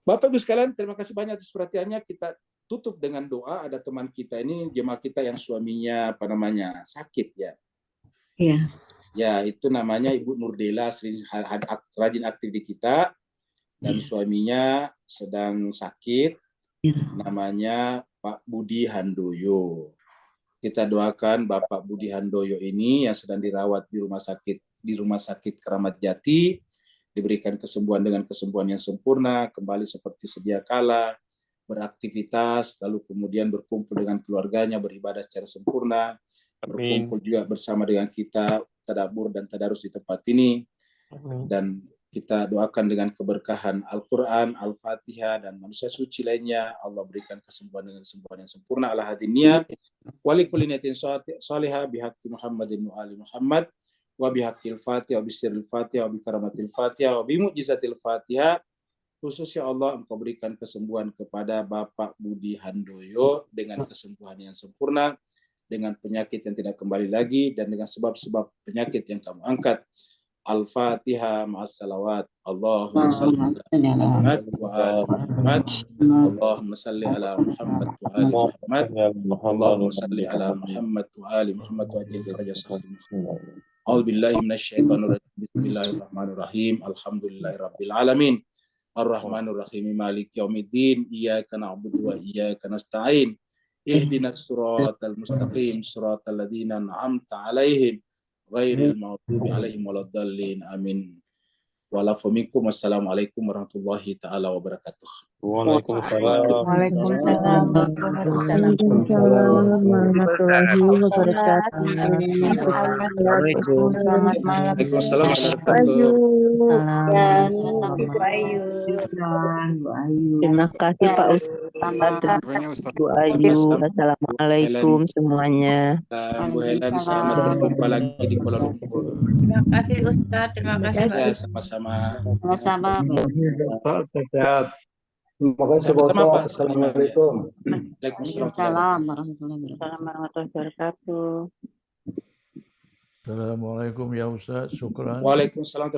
Bapak Ibu sekalian, terima kasih banyak atas perhatiannya. Kita tutup dengan doa. Ada teman kita ini, jemaah kita yang suaminya sakit ya. Iya. Ya, itu namanya Ibu Nurdela, rajin aktif di kita, dan suaminya sedang sakit. Namanya Pak Budi Handoyo. Kita doakan Bapak Budi Handoyo ini yang sedang dirawat di rumah sakit Keramat Jati, diberikan kesembuhan dengan kesembuhan yang sempurna, kembali seperti sedia kala, beraktivitas, lalu kemudian berkumpul dengan keluarganya, beribadah secara sempurna, berkumpul juga bersama dengan kita, tadabbur dan tadarus di tempat ini. Dan kita doakan dengan keberkahan Al-Quran, Al-Fatihah, dan manusia suci lainnya, Allah berikan kesembuhan dengan kesembuhan yang sempurna, ala hadiniyah, wali kulli niyatin salihah, bihaqqi Muhammadin wa ali Muhammad, wa bihaqqil Fatihah, wa bisirril Fatihah, wa bikaramatil Fatihah, wa bimu'jizatil Fatihah. Khususnya Allah, Engkau berikan kesembuhan kepada Bapak Budi Handoyo dengan kesembuhan yang sempurna, dengan penyakit yang tidak kembali lagi, dan dengan sebab-sebab penyakit yang kamu angkat. Al-Fatihah ma'as salawat. Allahumma salli ala Muhammad wa ali Muhammad. Allahumma salli ala Muhammad wa ali Muhammad. Allahumma salli ala Muhammad wa ali Muhammad wa ajil farajah sahih. A'udzubillahi minasyaitonir rajim. Bismillahirrahmanirrahim. Alhamdulillahirabbil alamin. Ar-Rahmanir-Rahim. Maliki yaumiddin. Iyyaka na'budu wa iyyaka nasta'in. Ihdinas siratal mustaqim. Siratal ladzina an'amta 'alaihim ghairil maghdubi 'alaihim waladdallin. Amin. Wa'alaikum wassalamualaikum warahmatullahi taala wabarakatuh. Waalaikumsalam. Waalaikumsalam. Warahmatullahi wabarakatuh. Selamat malam. Waalaikumsalam warahmatullahi Ya, sama-sama Bu Ayu. Terima kasih Pak Ustadz. Bu Ayu. Assalamualaikum semuanya. Bu Helan, selamat berjumpa lagi di Kuala Lumpur. Terima kasih Ustadz. Terima kasih. Ya, sama-sama. Sama-sama. Sehat. Terima kasih Pak Ustadz. Assalamualaikum. Waalaikumsalam warahmatullahi wabarakatuh. Assalamualaikum ya Ustaz, syukran. Waalaikumsalam.